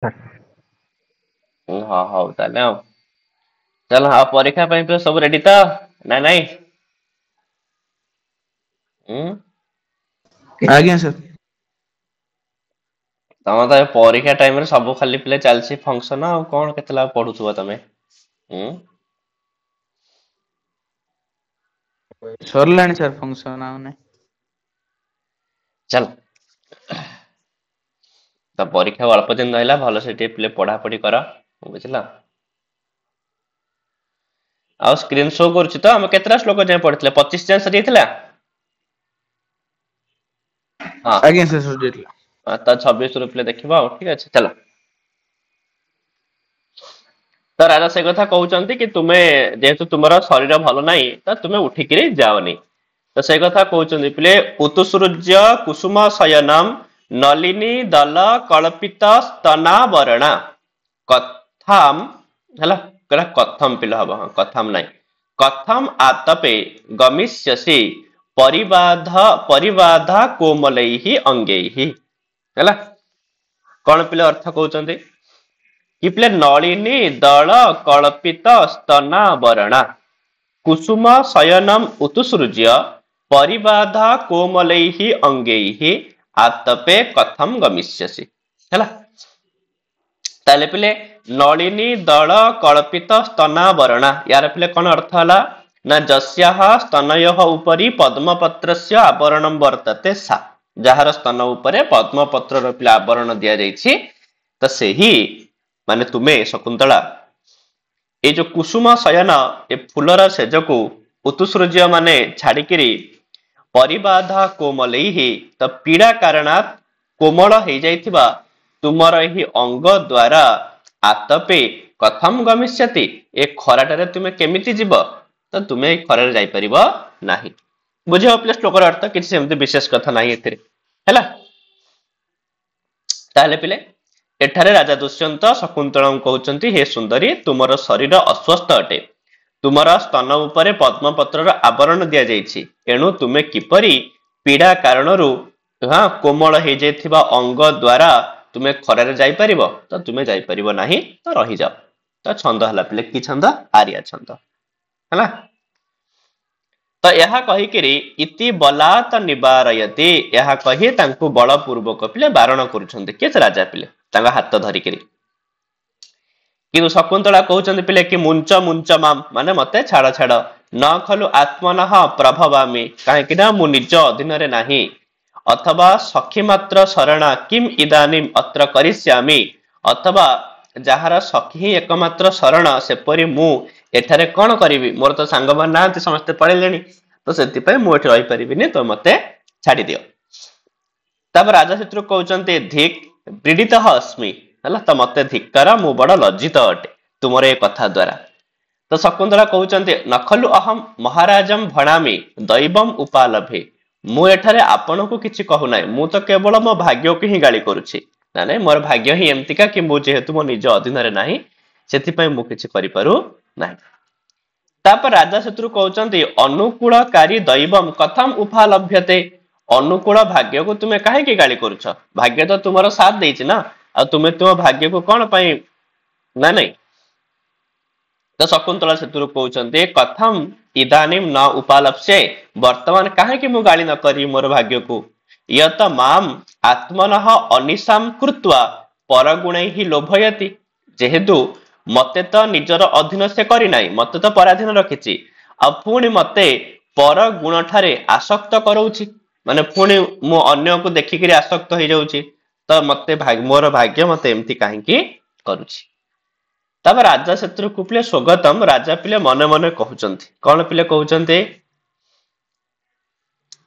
ହଁ ହଉ ତାହେଲେ ଆଉ ଚାଲ ଆଉ ପରୀକ୍ଷା ପାଇଁ ତ ସବୁ ରେଡି ତ ନା ନାଇଁ? ଉଁ ଆଜ୍ଞା ସାର୍। ତମେ ତ ଏ ପରୀକ୍ଷା ଟାଇମ ରେ ସବୁ ଖାଲି ପିଲେ ଚାଲିଛି ଫଙ୍କସନ ଆଉ କଣ କେତେବେଳେ ଆଉ ପଢୁଥିବ ତମେ? ଉଁ ସରିଲାଣି ସାର୍ ଫଙ୍କସନ ଆଉ ନାଇଁ। ଚାଲ ତ ପରୀକ୍ଷା ଅଳ୍ପ ଦିନ ରହିଲା ଭଲସେ ଟିକେ ପିଲେ ପଢାପଢି କର ବୁଝିଲ। ଆଉ ସ୍କ୍ରିନ ଶୋ କରୁଛି ତ ଆମେ କେତେଟା ଶ୍ଲୋକ ଯାଏଁ ପଢିଥିଲେ 25 ଯାଏଁ ସରିଯାଇଥିଲା? ହଁ ଆଜ୍ଞା ସାର୍ ସରିଯାଇଥିଲା। ତ 26 ରୁ ପିଲେ ଦେଖିବ ଆଉ ଠିକ ଅଛି ଚାଲ। ତ ରାଜା ସେ କଥା କହୁଛନ୍ତି କି ତୁମେ ଯେହେତୁ ତୁମର ଶରୀର ଭଲ ନାହିଁ ତ ତୁମେ ଉଠିକିରି ଯାଅନି। ତ ସେଇ କଥା କହୁଛନ୍ତି ପିଲେ ଉତୁସୃଜ୍ୟ କୁସୁମ ଶୟନମ୍ ନଲିନୀ ଦଲ କଳ୍ପିତ ସ୍ତନା ବରଣା କଥାମ ହେଲା କହିଲା କଥମ ପିଲା ହବ ହଁ କଥାମ ନାଇଁ କଥମ ଆତପେ ଗମିଷ୍ୟସि ପରିବାଧା କୋମଲୈହି ଅଙ୍ଗୈହି ହେଲା କଣ ପିଲା ଅର୍ଥ କହୁଛନ୍ତି କି ପିଲେ ନଳିନୀ ଦଳ କଳ୍ପିତ ସ୍ତନା ବରଣା କୁସୁମ ଶୟନମ୍ ଉତୁସୃଜ୍ୟ ପରିବାଧା କୋମଲୈହି ଅଙ୍ଗୈହି ଆତପେ କଥମ ଗମିଷ୍ୟସି ହେଲା। ତାହେଲେ ପିଲେ ନଳିନୀ ଦଳ କଳ୍ପିତ ସ୍ତନା ବରଣା ୟାର ପିଲେ କଣ ଅର୍ଥ ହେଲା ନା ଯସ୍ୟାଃ ସ୍ତନୟଃ ଉପରି ପଦ୍ମପତ୍ରସ୍ୟ ଆବରଣ ବର୍ତ୍ତତେ ସା ଯାହାର ସ୍ତନ ଉପରେ ପଦ୍ମପତ୍ରର ପିଲା ଆବରଣ ଦିଆଯାଇଛି ତ ସେହି ମାନେ ତୁମେ ଶକୁନ୍ତଳା ଏଇ ଯୋଉ କୁସୁମ ଶୟନ ଏ ଫୁଲର ସେଜକୁ ଉତୁସୃଜ୍ୟ ମାନେ ଛାଡିକିରି ପରିବାଧ କୋମଲୈହି ତ ପୀଡା କାରଣାତ୍ କୋମଳ ହେଇଯାଇଥିବା ତୁମର ଏହି ଅଙ୍ଗ ଦ୍ଵାରା ଆତପେ କଥମ ଗମିଷ୍ୟତି ଏ ଖରାଟାରେ ତୁମେ କେମିତି ଯିବ ତ ତୁମେ ଏଇ ଖରାରେ ଯାଇପାରିବ ନାହିଁ। ବୁଝିବ ପ୍ଲିଜ୍ ଶ୍ଲୋକର ଅର୍ଥ କିଛି ସେମିତି ବିଶେଷ କଥା ନାହିଁ ଏଥିରେ ହେଲା। ତାହେଲେ ପିଲେ ଏଠାରେ ରାଜା ଦୁଷ୍ୟନ୍ତ ଶକୁନ୍ତଳାଙ୍କୁ କହୁଛନ୍ତି ହେ ସୁନ୍ଦରୀ ତୁମର ଶରୀର ଅସ୍ୱସ୍ଥ ଅଟେ ତୁମର ସ୍ତନ ଉପରେ ପଦ୍ମପତ୍ରର ଆବରଣ ଦିଆଯାଇଛି ଏଣୁ ତୁମେ କିପରି ପୀଡା କାରଣରୁ କୋମଳ ହେଇଯାଇଥିବା ଅଙ୍ଗ ଦ୍ଵାରା ତୁମେ ଖରାରେ ଯାଇପାରିବ ତ ତୁମେ ଯାଇପାରିବ ନାହିଁ ତ ରହିଯାଅ। ତ ଛନ୍ଦ ହେଲା ପିଲେ କି ଛନ୍ଦ ଆରିଆ ଛନ୍ଦ ହେଲା। ତ ଏହା କହିକିରି ଇତି ବଲାତ ନିବାରୟତି ଏହା କହି ତାଙ୍କୁ ବଳ ପୂର୍ବକ ପିଲେ ବାରଣ କରୁଛନ୍ତି କିଏ ସେ ରାଜା ପିଲେ ତାଙ୍କ ହାତ ଧରିକିରି କିନ୍ତୁ ଶକୁନ୍ତଳା କହୁଛନ୍ତି ପିଲେ କି ମୁଞ୍ଚ ମାମ ମାନେ ମତେ ଛାଡ ଛାଡ ନ ଖଲୁ ଆତ୍ମନଃ ପ୍ରଭବାମି କାହିଁକି ନା ମୁଁ ନିଜ ଅଧୀନରେ ନାହିଁ ଅଥବା ସଖୀ ମାତ୍ର ଶରଣା କିମ୍ ଇଦାନିମ ଅତ୍ର କରିଷ୍ୟାମି ଅଥବା ଯାହାର ସଖୀ ହିଁ એકમાତ୍ର ଶରଣ ସେପରି ମୁଁ ଏଠାରେ କଣ କରିବି ମୋର ତ ସାଙ୍ଗମାନେ ନାହାନ୍ତି ସମସ୍ତେ ପଳେଇଲେଣି ତ ସେଥିପାଇଁ ମୁଁ ଏଠି ରହିପାରିବିନି ତ ମତେ ଛାଡିଦିଅ। ତାପରେ ରାଜା ସେଥିରୁ କହୁଛନ୍ତି ଧିକ ବ୍ରୀଡିତଃ ଅସ୍ମି ହେଲା ତ ମତେ ଧିକ୍କାର ମୁଁ ବଡ ଲଜ୍ଜିତ ଅଟେ ତୁମର ଏ କଥା ଦ୍ଵାରା ତ ଶକୁନ୍ତଳା କହୁଛନ୍ତି ନଖଲୁ ଅହମ ମହାରାଜମ ଭଣାମି ଦୈବମ ଉପାଲଭେ ମୁଁ ଏଠାରେ ଆପଣଙ୍କୁ କିଛି କହୁନାହିଁ ମୁଁ ତ କେବଳ ମୋ ଭାଗ୍ୟକୁ ହିଁ ଗାଳି କରୁଛି। ନା ନାଇଁ ମୋର ଭାଗ୍ୟ ହିଁ ଏମିତିକା କି ମୁଁ ଯେହେତୁ ମୋ ନିଜ ଅଧୀନରେ ନାହିଁ ସେଥିପାଇଁ ମୁଁ କିଛି କରିପାରୁ ନାହିଁ। ତାପରେ ରାଜା ସେଥିରୁ କହୁଛନ୍ତି ଅନୁକୂଳକାରୀ ଦୈବମ କଥମ ଉପଲଭ୍ୟତେ ଅନୁକୂଳ ଭାଗ୍ୟକୁ ତୁମେ କାହିଁକି ଗାଳି କରୁଛ ଭାଗ୍ୟ ତ ତୁମର ସାଥ ଦେଇଛି ନା ଆଉ ତୁମେ ତୁମ ଭାଗ୍ୟକୁ କଣ ପାଇଁ ନା ନାଇଁ ତ ଶକୁନ୍ତଳା ସେଥିରୁ କହୁଛନ୍ତି କଥମ ଇଦାନିମ ନ ଉପାଲପ୍ସେ ବର୍ତ୍ତମାନ କାହିଁକି ମୁଁ ଗାଳି ନ କରିବି ମୋର ଭାଗ୍ୟକୁ ୟତ ମାମ ଆତ୍ମନଃ ଅନିଶାମ କୃତ୍ୱା ପରଗୁଣୈ ହିଁ ଲୋଭୟତି ଯେହେତୁ ମତେ ତ ନିଜର ଅଧୀନ ସେ କରିନାହିଁ ମତେ ତ ପରାଧୀନ ରଖିଛି ଆଉ ପୁଣି ମତେ ପର ଗୁଣ ଠାରେ ଆସକ୍ତ କରଉଛି ମାନେ ପୁଣି ମୁଁ ଅନ୍ୟକୁ ଦେଖିକିରି ଆସକ୍ତ ହେଇଯାଉଛି ତ ମତେ ମୋର ଭାଗ୍ୟ ମତେ ଏମିତି କାହିଁକି କରୁଛି। ତାପରେ ରାଜା ସେଥିରୁ ପିଲେ ସ୍ଵଗତମ ରାଜା ପିଲେ ମନେ ମନେ କହୁଛନ୍ତି କଣ ପିଲେ କହୁଛନ୍ତି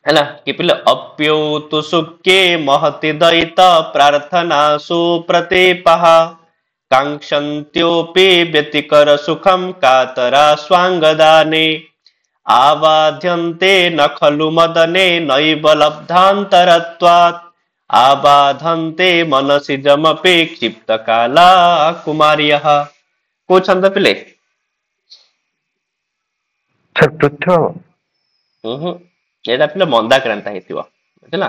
ହେଲା କି ପିଲା ଅପ୍ୟୁତୁ ସୁକେ ମହତି ଦଇତ ପ୍ରାର୍ଥନା ସୁପ୍ରତିପହା କାଂକ୍ଷନ୍ତ୍ୟୋପି ବ୍ୟତିକର ସୁଖମ କାତରା ସ୍ୱାଙ୍ଗଦାନେ ଆବାଧ୍ୟନ୍ତେ ନ ଖଲୁ ମଦନେ ନୈବ ଲବ୍ଧାନ୍ତରତ୍ୱାତ୍ ଆବାଧନ୍ତେ ମନସି ଯମପି କ୍ଷିପ୍ତ କାଲା କୁମାରିୟଃ କୋଉ ଛନ୍ଦ ପିଲେ? ସାର୍ ପୃଥ ହୁଁ ଏଇଟା ପିଲେ ମନ୍ଦାକ୍ରାନ୍ତ ହେଇଥିବ ବୁଝିଲା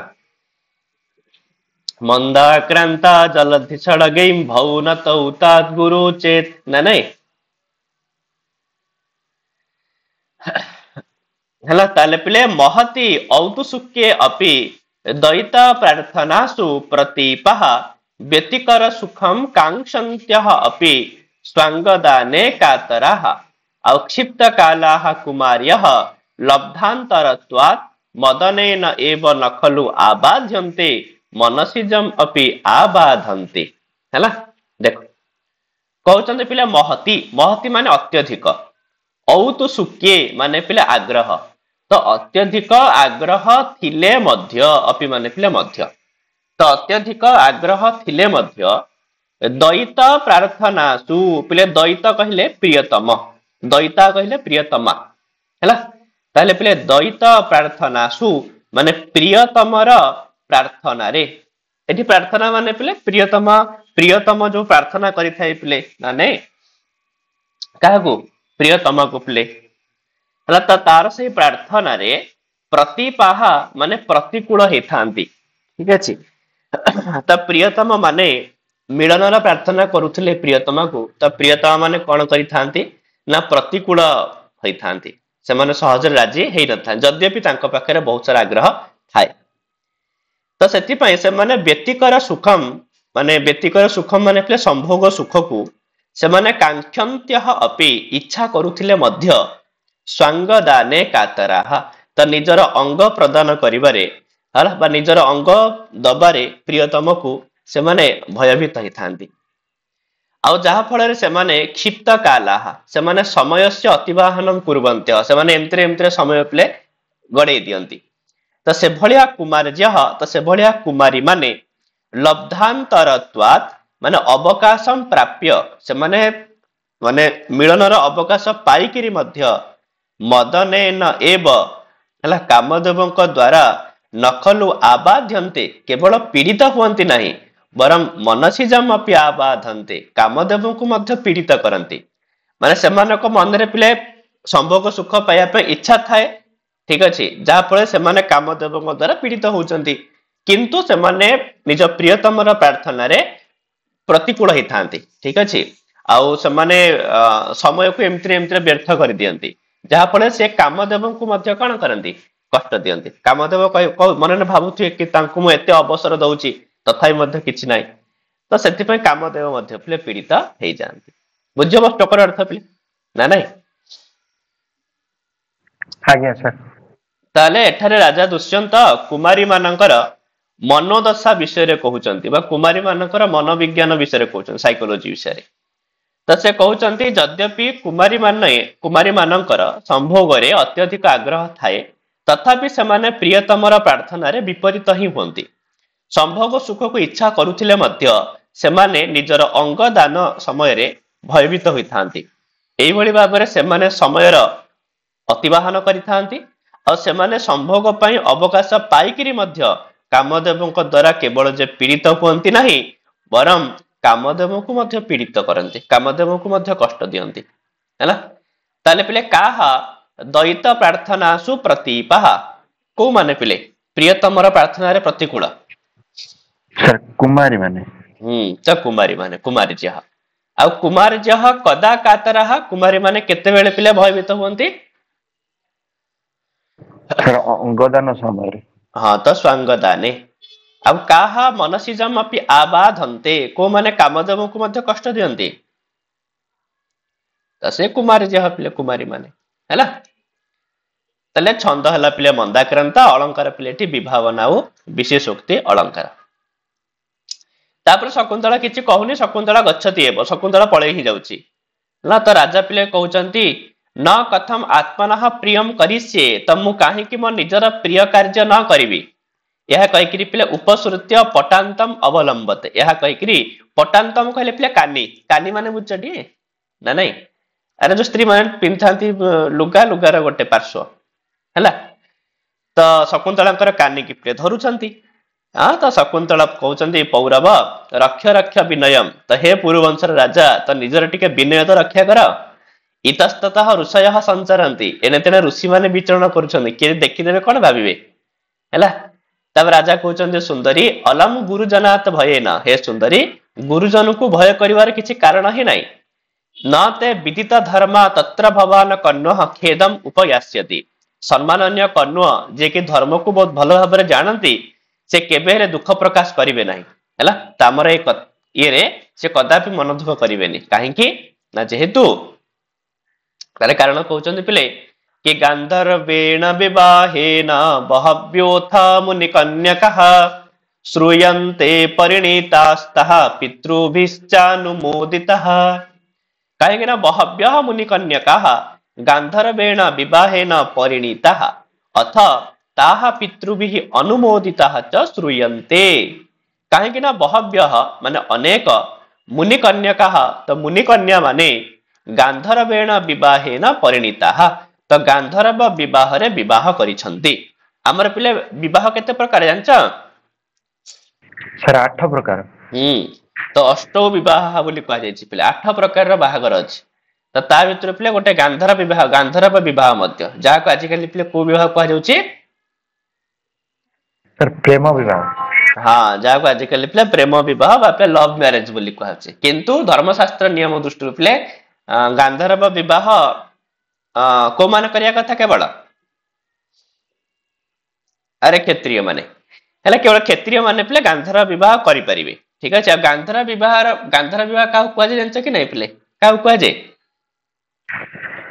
मंदाक्रांता जलधि सड़गई भौन तौतात गुरु चेत ना नहीं ହେଲା ତାହେଲେ ପିଲେ ମହତି ଔତୁସୁକେ ଅପି ଦଇତ ପ୍ରାର୍ଥନାସୁ ପ୍ରତୀପଃ ବ୍ୟତିକର ସୁଖମ କାଂକ୍ଷନ୍ତ୍ୟଃ ଅପି ସ୍ୱାଙ୍ଗଦାନେ କାତରାଃ ଆଉ କ୍ଷିପ୍ତ କାଲାଃ କୁମାର୍ୟଃ ଲବ୍ଧାନ୍ତରତ୍ୱାତ୍ ମଦନେନ ଏବ ନଖଲୁ ଆବାଧ୍ୟନ୍ତେ ମନସିଜମ ଅପି ଆବାଧନ୍ତେ ହେଲା ଦେଖ କହୁଛନ୍ତି ପିଲା ମହତି ମହତି ମାନେ ଅତ୍ୟଧିକ ଔତୁସୁକେ ମାନେ ପିଲା ଆଗ୍ରହ ତ ଅତ୍ୟଧିକ ଆଗ୍ରହ ଥିଲେ ମଧ୍ୟ ଅପି ମାନେ ପିଲା ମଧ୍ୟ ତ ଅତ୍ୟଧିକ ଆଗ୍ରହ ଥିଲେ ମଧ୍ୟ ଦଇତ ପ୍ରାର୍ଥନା ସୁ ପିଲେ ଦଇତ କହିଲେ ପ୍ରିୟତମ ଦଇତା କହିଲେ ପ୍ରିୟତମା ହେଲା ତାହେଲେ ପିଲେ ଦଇତ ପ୍ରାର୍ଥନା ସୁ ମାନେ ପ୍ରିୟତମର ପ୍ରାର୍ଥନାରେ ଏଠି ପ୍ରାର୍ଥନା ମାନେ ପିଲେ ପ୍ରିୟତମ ଯୋଉ ପ୍ରାର୍ଥନା କରିଥାଏ ପିଲେ ମାନେ କାହାକୁ ପ୍ରିୟତମକୁ ପିଲେ ହେଲା ତ ତାର ସେଇ ପ୍ରାର୍ଥନାରେ ପ୍ରତିପାହା ମାନେ ପ୍ରତିକୂଳ ହେଇଥାନ୍ତି ଠିକ ଅଛି ତ ପ୍ରିୟତମ ମାନେ ମିଳନର ପ୍ରାର୍ଥନା କରୁଥିଲେ ପ୍ରିୟତମାକୁ ତ ପ୍ରିୟତମା ମାନେ କଣ କରିଥାନ୍ତି ନା ପ୍ରତିକୂଳ ହୋଇଥାନ୍ତି ସେମାନେ ସହଜରେ ରାଜି ହେଇନଥାନ୍ତି ଯଦ୍ୟପି ତାଙ୍କ ପାଖରେ ବହୁତ ସାରା ଆଗ୍ରହ ଥାଏ ତ ସେଥିପାଇଁ ସେମାନେ ବ୍ୟତିକର ସୁଖମ ମାନେ ସମ୍ଭୋଗ ସୁଖକୁ ସେମାନେ କାଂକ୍ଷନ୍ତ୍ୟଃ ଅପି ଇଚ୍ଛା କରୁଥିଲେ ମଧ୍ୟ ସ୍ୱାଙ୍ଗଦାନେ କାତରାଃ ତ ନିଜର ଅଙ୍ଗ ପ୍ରଦାନ କରିବାରେ ବା ନିଜର ଅଙ୍ଗ ଦବାରେ ପ୍ରିୟତମକୁ ସେମାନେ ଭୟଭୀତ ହେଇଥାନ୍ତି ଆଉ ଯାହା ଫଳରେ ସେମାନେ କ୍ଷିପ୍ତ କାଲାଃ ସେମାନେ ସମୟସ୍ୟ ଅତିବାହନ କୁର୍ବନ୍ତ୍ୟ ସେମାନେ ଏମିତିରେ ସମୟ ପିଲେ ଗଡେଇ ଦିଅନ୍ତି ତ ସେଭଳିଆ କୁମାର୍ୟଃ ତ ସେଭଳିଆ କୁମାରୀ ମାନେ ଲବ୍ଧାନ୍ତରତ୍ୱାତ୍ ମାନେ ଅବକାଶ ପ୍ରାପ୍ୟ ସେମାନେ ମାନେ ମିଳନର ଅବକାଶ ପାଇକିରି ମଧ୍ୟ ମଦନେନ ଏବ ହେଲା କାମଦେବଙ୍କ ଦ୍ୱାରା ନଖଲୁ ଆବାଧ୍ୟନ୍ତେ କେବଳ ପୀଡ଼ିତ ହୁଅନ୍ତି ନାହିଁ ବରଂ ମନସିଜମ ଅପି ଆବାଧନ୍ତେ କାମଦେବଙ୍କୁ ମଧ୍ୟ ପୀଡ଼ିତ କରନ୍ତି ମାନେ ସେମାନଙ୍କ ମନରେ ପିଲେ ସମ୍ଭୋଗ ସୁଖ ପାଇବା ପାଇଁ ଇଚ୍ଛା ଥାଏ ଠିକ ଅଛି ଯାହା ଫଳରେ ସେମାନେ କାମଦେବଙ୍କ ଦ୍ୱାରା ପୀଡ଼ିତ ହଉଛନ୍ତି କିନ୍ତୁ ସେମାନେ ନିଜ ପ୍ରିୟତମର ପ୍ରାର୍ଥନାରେ ପ୍ରତିକୂଳ ହେଇଥାନ୍ତି ଠିକ ଅଛି ଆଉ ସେମାନେ ସମୟକୁ ଏମିତିରେ ବ୍ୟର୍ଥ କରିଦିଅନ୍ତି ଯାହା ଫଳରେ ସେ କାମଦେବଙ୍କୁ ମଧ୍ୟ କଣ କରନ୍ତି କଷ୍ଟ ଦିଅନ୍ତି କାମଦେବ ମନରେ ଭାବୁଥିବେ କି ତାଙ୍କୁ ମୁଁ ଏତେ ଅବସର ଦଉଛି ତଥାପି ମଧ୍ୟ କିଛି ନାହିଁ ତ ସେଥିପାଇଁ କାମଦେବ ମଧ୍ୟ ପିଲେ ପୀଡ଼ିତ ହେଇଯାଆନ୍ତି ବୁଝିବ ଶ୍ଲୋକର ଅର୍ଥ ପିଲେ ନା ନାଇଁ ଆଜ୍ଞା ସାର୍ ତାହେଲେ ଏଠାରେ ରାଜା ଦୁଷ୍ୟନ୍ତ କୁମାରୀ ମାନଙ୍କର ମନୋଦଶା ବିଷୟରେ କହୁଛନ୍ତି ବା କୁମାରୀ ମାନଙ୍କର ମନୋବିଜ୍ଞାନ ବିଷୟରେ କହୁଛନ୍ତି ସାଇକୋଲୋଜି ବିଷୟରେ ତ ସେ କହୁଛନ୍ତି ଯଦ୍ୟପି କୁମାରୀ ମାନଙ୍କର ସମ୍ଭୋଗରେ ଅତ୍ୟଧିକ ଆଗ୍ରହ ଥାଏ ତଥାପି ସେମାନେ ପ୍ରିୟତମର ପ୍ରାର୍ଥନାରେ ବିପରୀତ ହିଁ ହୁଅନ୍ତି ସମ୍ଭୋଗ ସୁଖକୁ ଇଚ୍ଛା କରୁଥିଲେ ମଧ୍ୟ ସେମାନେ ନିଜର ଅଙ୍ଗ ଦାନ ସମୟରେ ଭୟଭୀତ ହୋଇଥାନ୍ତି ଏଇଭଳି ଭାବରେ ସେମାନେ ସମୟର ଅତିବାହନ କରିଥାନ୍ତି ଆଉ ସେମାନେ ସମ୍ଭୋଗ ପାଇଁ ଅବକାଶ ପାଇକିରି ମଧ୍ୟ କାମଦେବଙ୍କ ଦ୍ୱାରା କେବଳ ଯେ ପୀଡ଼ିତ ହୁଅନ୍ତି ନାହିଁ ବରଂ କାମଦେବଙ୍କୁ ମଧ୍ୟ ପୀଡ଼ିତ କରନ୍ତି କାମଦେବଙ୍କୁ ମଧ୍ୟ କଷ୍ଟ ଦିଅନ୍ତି ହେଲା ତାହେଲେ ପିଲେ କାହା ଦଇତ ପ୍ରାର୍ଥନା ସୁପ୍ରତୀପାଃ କୋଉମାନେ ପିଲେ ପ୍ରିୟତମର ପ୍ରାର୍ଥନାରେ ପ୍ରତିକୂଳ ସାର୍ କୁମାରୀ ମାନେ ତ କୁମାରୀ ମାନେ କୁମାରୀଜଃ ଆଉ କୁମାରୀଜଃ କଦା କାତରାଃ କୁମାରୀ ମାନେ କେତେବେଳେ ପିଲେ ଭୟଭୀତ ହୁଅନ୍ତି ଅଙ୍ଗଦାନ ସମୟରେ ହଁ ତ ସ୍ୱାଙ୍ଗଦାନେ ଆଉ କାହା ମନସିଜମ ଅପି ଆବାଧନ୍ତେ କୋଉମାନେ କାମଦେବଙ୍କୁ ମଧ୍ୟ କଷ୍ଟ ଦିଅନ୍ତି ତ ସେ କୁମାରୀଜଃ ପିଲେ କୁମାରୀ ମାନେ ହେଲା ତାହେଲେ ଛନ୍ଦ ହେଲା ପିଲେ ମନ୍ଦାକ୍ରାନ୍ତ ଅଳଙ୍କାର ପିଲେଟି ବିଭାବନା ଆଉ ବିଶେଷୋକ୍ତି ଅଳଙ୍କାର ତାପରେ ଶକୁନ୍ତଳା କିଛି କହୁନି ଶକୁନ୍ତଳା ଗଛ ଦିଏବ ଶକୁନ୍ତଳା ପଳେଇ ହିଁ ଯାଉଛି ହେଲା ତ ରାଜା ପିଲେ କହୁଛନ୍ତି न कथम आत्मनः प्रियम करिष्ये ତ ମୁଁ କାହିଁକି ମୋ ନିଜର ପ୍ରିୟ କାର୍ଯ୍ୟ ନ କରିବି ଏହା କହିକିରି ପିଲେ ଉପସୃତ୍ୟ ପଟାନ୍ତମ ଅବଲମ୍ବତେ ଏହା କହିକିରି ପଟାନ୍ତମ କହିଲେ ପିଲେ କାନି ମାନେ ବୁଝଛଟି ନା ନାଇଁ ଆରେ ଯୋଉ ସ୍ତ୍ରୀ ମାନେ ପିନ୍ଧନ୍ତି ଲୁଗାର ଗୋଟେ ପାର୍ଶ୍ୱ ହେଲା ତ ଶକୁନ୍ତଳାଙ୍କର କାନିକି ପିଲେ ଧରୁଛନ୍ତି ତ ଶକୁନ୍ତଳା କହୁଛନ୍ତି ପୌରବ ରକ୍ଷ ବିନୟମ ତ ହେ ପୁରୁବଂଶର ରାଜା ତ ନିଜର ଟିକେ ବିନୟ ତ ରକ୍ଷା କର ଇତସ୍ତତଃ ଋଷୟଃ ସଞ୍ଚରନ୍ତି ଏଣେ ତେଣେ ଋଷି ମାନେ ବିଚରଣ କରୁଛନ୍ତି କିଏ ଦେଖିଦେବେ କଣ ଭାବିବେ ହେଲା तब राजा कहते सुंदरी अलम गुरुजनात भये न, हे सुंदरी गुरुजन को भय करिवार किछि कारण ही नहीं। न ते विदित धर्म तत्र भवान कण्व खेदम उपयास्यति, सम्माननीय कण्व जे कि धर्म को बहुत भल भाव जानती से केबे दुख प्रकाश करिवे नहीं हैला। तामर ये से कदापि मन दुख करेनि कहीं ना जेहेतु तारे कारण कहते पिले कि गांधर्वेण विवाहेन बहव्योथा मुनिकन्यकः श्रूयन्ते परिणीतास्तः पितृभिश्चानुमोदितः। कहीं बहव्यः मुनिकन्यकाः गांधर्वेण विवाहेन परिणीताः अथ ताः पितृभिः अनुमोदिताः च श्रूयन्ते। कहीं बहव्यः माने अनेक मुनिकन्यकाः, तो मुनिकन्या माने गांधर्वेण विवाहेन परिणीताः, तो गांधर्व विवाह रे विवाह करिसंती। हमर पिले विवाह केते प्रकार जानछ सर? 8 प्रकार। तो अष्टौ विवाह बोली कह जायछि पिले 8 प्रकार रो बाहागर अछि। तो ता भितर पिले गोटे गांधर्व विवाह मध्य जाको आजिकली पिले को विवाह कह जाउछि सर? प्रेम विवाह। हाँ, जाको आजिकली पिले प्रेम विवाह बा लव मैरिज बोली कह जाउछि। किंतु धर्मशास्त्र नियम दृष्टि पिले गांधर्व विवाह को मान करिया कथा केवल अरे क्षत्रिय माने हेले केवल क्षत्रिय माने पिले गांधर्व विवाह करि परिबे। ठीक अछि। गांधर्व विवाह का कुआ जे जानछ कि नै पिले का कुआ जे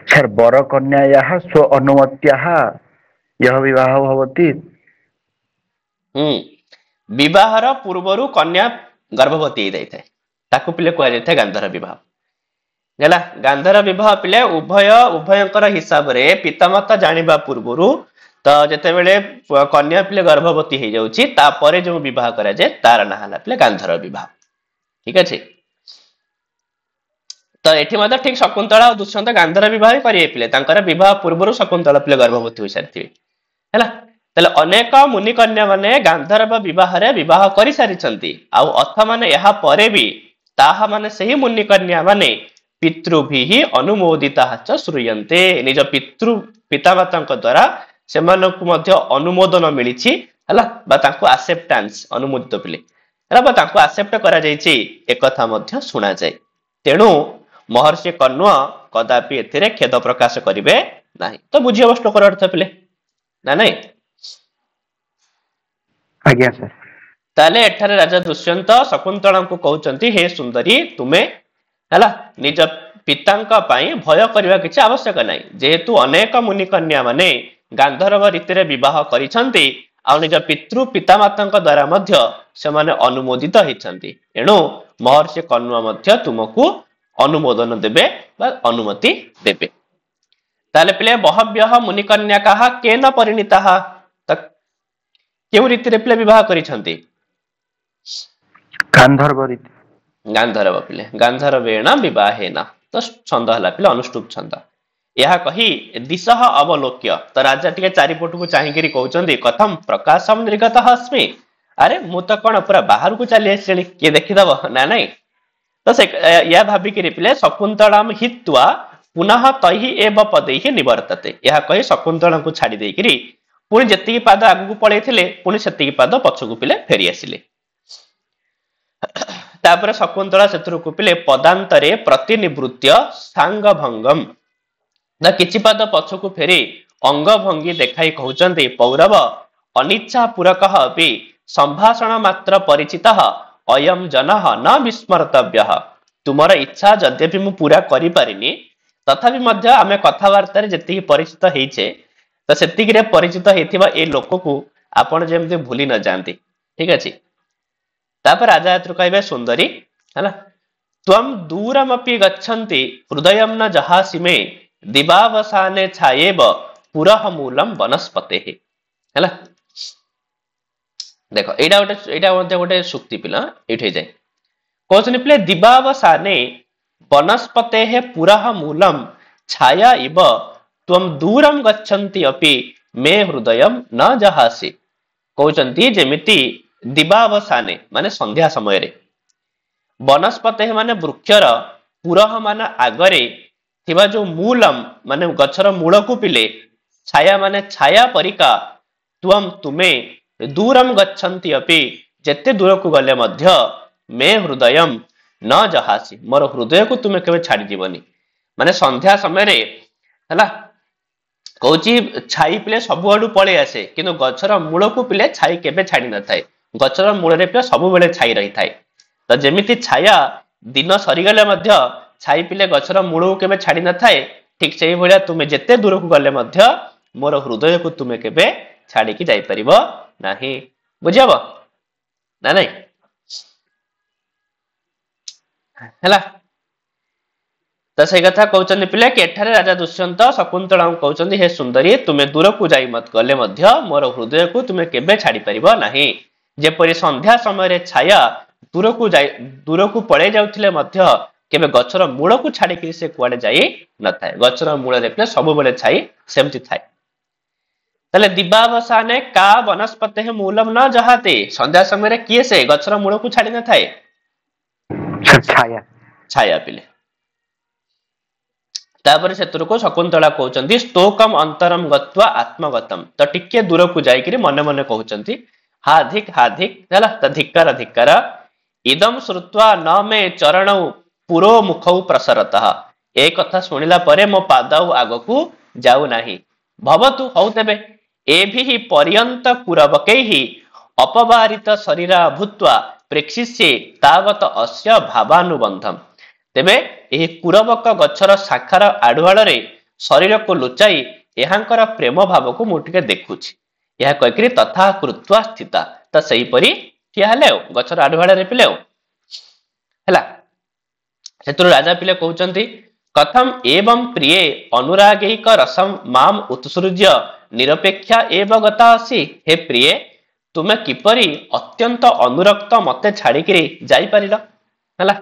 सर? वर कन्यायाः स्व अनुमत्याः यह विवाह भवति। विवाहर पूर्वरु कन्या गर्भवती जाय थाए ताकू पिले कुआ जाय थाए गांधर्व विवाह। गला गांधर्व विवाह पिले उभयंकर हिसाब रे पितामाता जानिबा पूर्वरु तो जेते बेले कन्या पिले गर्भवती हो जाउछि तापरे जो विवाह करा जाय तार ना हला पिले गांधर्व विवाह। ठीक अछि। तो एठी मते ठीक शकुंतला और दुष्यंत गांधर्व विवाह करिए पिले तांकर विवाह पूर्वरु शकुंतला पिले गर्भवती हो सारिथिबे हैला। तले अनेक मुनि कन्या माने गांधर्व विवाह रे विवाह करि सारिछंती आ अर्थ माने यहा परे भी ताहा माने सही मुनि कन्या माने पितृभिः अनुमोदिताः च श्रूयन्ते। निज पितामाताଙ୍କ द्वारा सेमानकु मध्य अनुमोदन मिलिछि हला बा तांको एक्सेप्टेंस अनुमोदित पिले हला बा तांको एक्सेप्ट करा जायछि एकथा मध्य सुना जाय। तेणु महर्षि कण्व कदापि एथिरे खेद प्रकाश करिवे नाही। तो बुझियो श्लोकर अर्थ पिले ना नाही? आज्ञा सर। ताले एठारे राजा दुष्यंत शकुंतला को कहउचंती हे सुंदरी तुमे हला निज पितांका पाई भय करिवा किछि आवश्यक नाही। जेहेतु अनेक मुनि कन्या माने गांधर्व रीति रे विवाह करिसंती आ निज पितृ पितामातांक द्वारा मध्य सेमाने अनुमोदित हिचंती। एणु महर्षि कण्व मध्य तुमको अनुमोदन देबे बा अनुमति देबे। ताले पिले बहव्यः मुनि कन्याकाः केन परिणीताः, तक केउ रीति रे पिले विवाह करिसंती? गांधर्व रीति। गांधर्व पिले गांधर्वेण विवाहेन तो छंद हला पिले अनुष्टुप छंद। यह कही दिशः अवलोक्य तो राजा टिके चारिपट को चाहिकरी कहउचंदी कथम प्रकाशम निर्गतः अस्मि। अरे मु तो कोन पूरा बाहर को चली आछली के देखि दबो ना नहीं। तो से या भाबी कि पिले शकुंतलाम हित्वा पुनः तहि एव पदैहि निवर्तते। यह कही शकुंतला को छाडी देकिरी पुणी जेतिकी पाद आगु पळैथिले पुणी सेतिकी पाद पछकु पिले फेरी आसिले। तापर शकुंतला सेतुरु कुपिले पदांतरे प्रतिनिवृत्य सांग भंगम ना किछि पाद पछकु फेरी अंग भंगी देखाई कहउचंती पौरव अनिच्छा पूरकः अपि संभाषण मात्र परिचितः अयम जनः न विस्मर्तव्यः। तुमर इच्छा यद्यपि मु पूरा करि पारिनी तथापि मध्य आमे कथावार्ता रे जेतिकी परिचित हेइछे तो सेतिकी रे परिचित हेथिबा ए लोक को आपण जेमते भूली न जानती। ठीक अछि। तापर राजा यात्र कहबे सुंदरी हैला त्वम दूरमपि गच्छन्ति हृदयम न जहासि मे दिवावसाने छायेब पुरह मूलम वनस्पतेः। हैला देखो एटा गोटे सुक्ति पिला एठे जाय कोसनि पिले दिवावसाने वनस्पतेः पुरह मूलम छाया इव त्वम दूरम गच्छन्ति अपि मे हृदयम न जहासि। कहउचंती जेमिति दिवावसाने माने संध्या समय रे वनस्पते माने वृक्षर पुरह माने आगरे थिबा जो मूलम माने गछर मूल को पिले छाया माने छाया परिका त्वम तुमे दूरम गच्छन्ति अपि जेते दूर को गले मध्य मे हृदयम न जहासी मोर हृदय को तुमे केबे छाड़ी जीवनी माने संध्या समय रे हला कौची छाई पिले सब आडू पळे आसे किंतु गछर मूल को पिले छाई केबे छाड़ी न थाए गछर मूल रे पिले सब बेले छाई रही थाए तो जेमिति छाया दिन सरीगले मध्य छाई पिले गछर मूल को केबे छाड़ी न थाए ठीक सेही भलिया तुमे जेते दूर को गले मध्य मोर हृदय को तुमे केबे छाड़ी की जाई परिबो नाही बुझियबो ना नहीं हला तो से कथा कहउचंदी पिले कि एठारे राजा दुष्यंत शकुंतला कहउचंदी हे सुंदरी तुमे दूर को जाई मत गले मध्य मोर हृदय को तुमे केबे छाड़ी परिबो नाही जेपरि संध्या समय रे छाया दूर को पळे जाउथिले मध्य केबे गछर मूल को छाड़ी कि से कुआडे जाई न थाए गछर मूल रे पिले सब बेले छाई सेमति थाए तले दिबावसाने का वनस्पते मूलम न जहाते संध्या समय रे किए से गछर मूल को छाड़ी न थाए छाया छाया पिले तापर सेतुर को शकुंतला कहउचंदी स्तोकम अंतरम गत्वा आत्मगतम तो टिके दूर को जाई कि मने मने कहउचंदी हाधिक हला त धिक्कार धिक्कार इदम श्रुत्वा न मे चरणौ पुरो मुखौ प्रसरतः ए कथा सुनिला परे मो पादौ आगकू जाऊ नाही भवतु हौ तेबे एभि पर्यंत कुरबकैहि अपवारित शरीरा भूत्वा प्रेक्षिष्ये तावत अस्य भावानुबंधम तेबे एही कुरबक गछर शाखार आडुआड़ रे शरीर को लुचाई एहांकर प्रेम भाव को मुटिके देखुछि यह कहिकरी तथा कृत्वा स्थिता त सही परी ठिया हेले गछर आडुआड़ रे पिले हला सेतुर राजा पिले कहउचंती कथम एवं प्रिये अनुरागैक रसम माम उत्सृज्य निरपेक्षा एव गता असि हे प्रिये तुमे किपरि अत्यंत अनुरक्त मते छाड़ी कि जाई परिल हला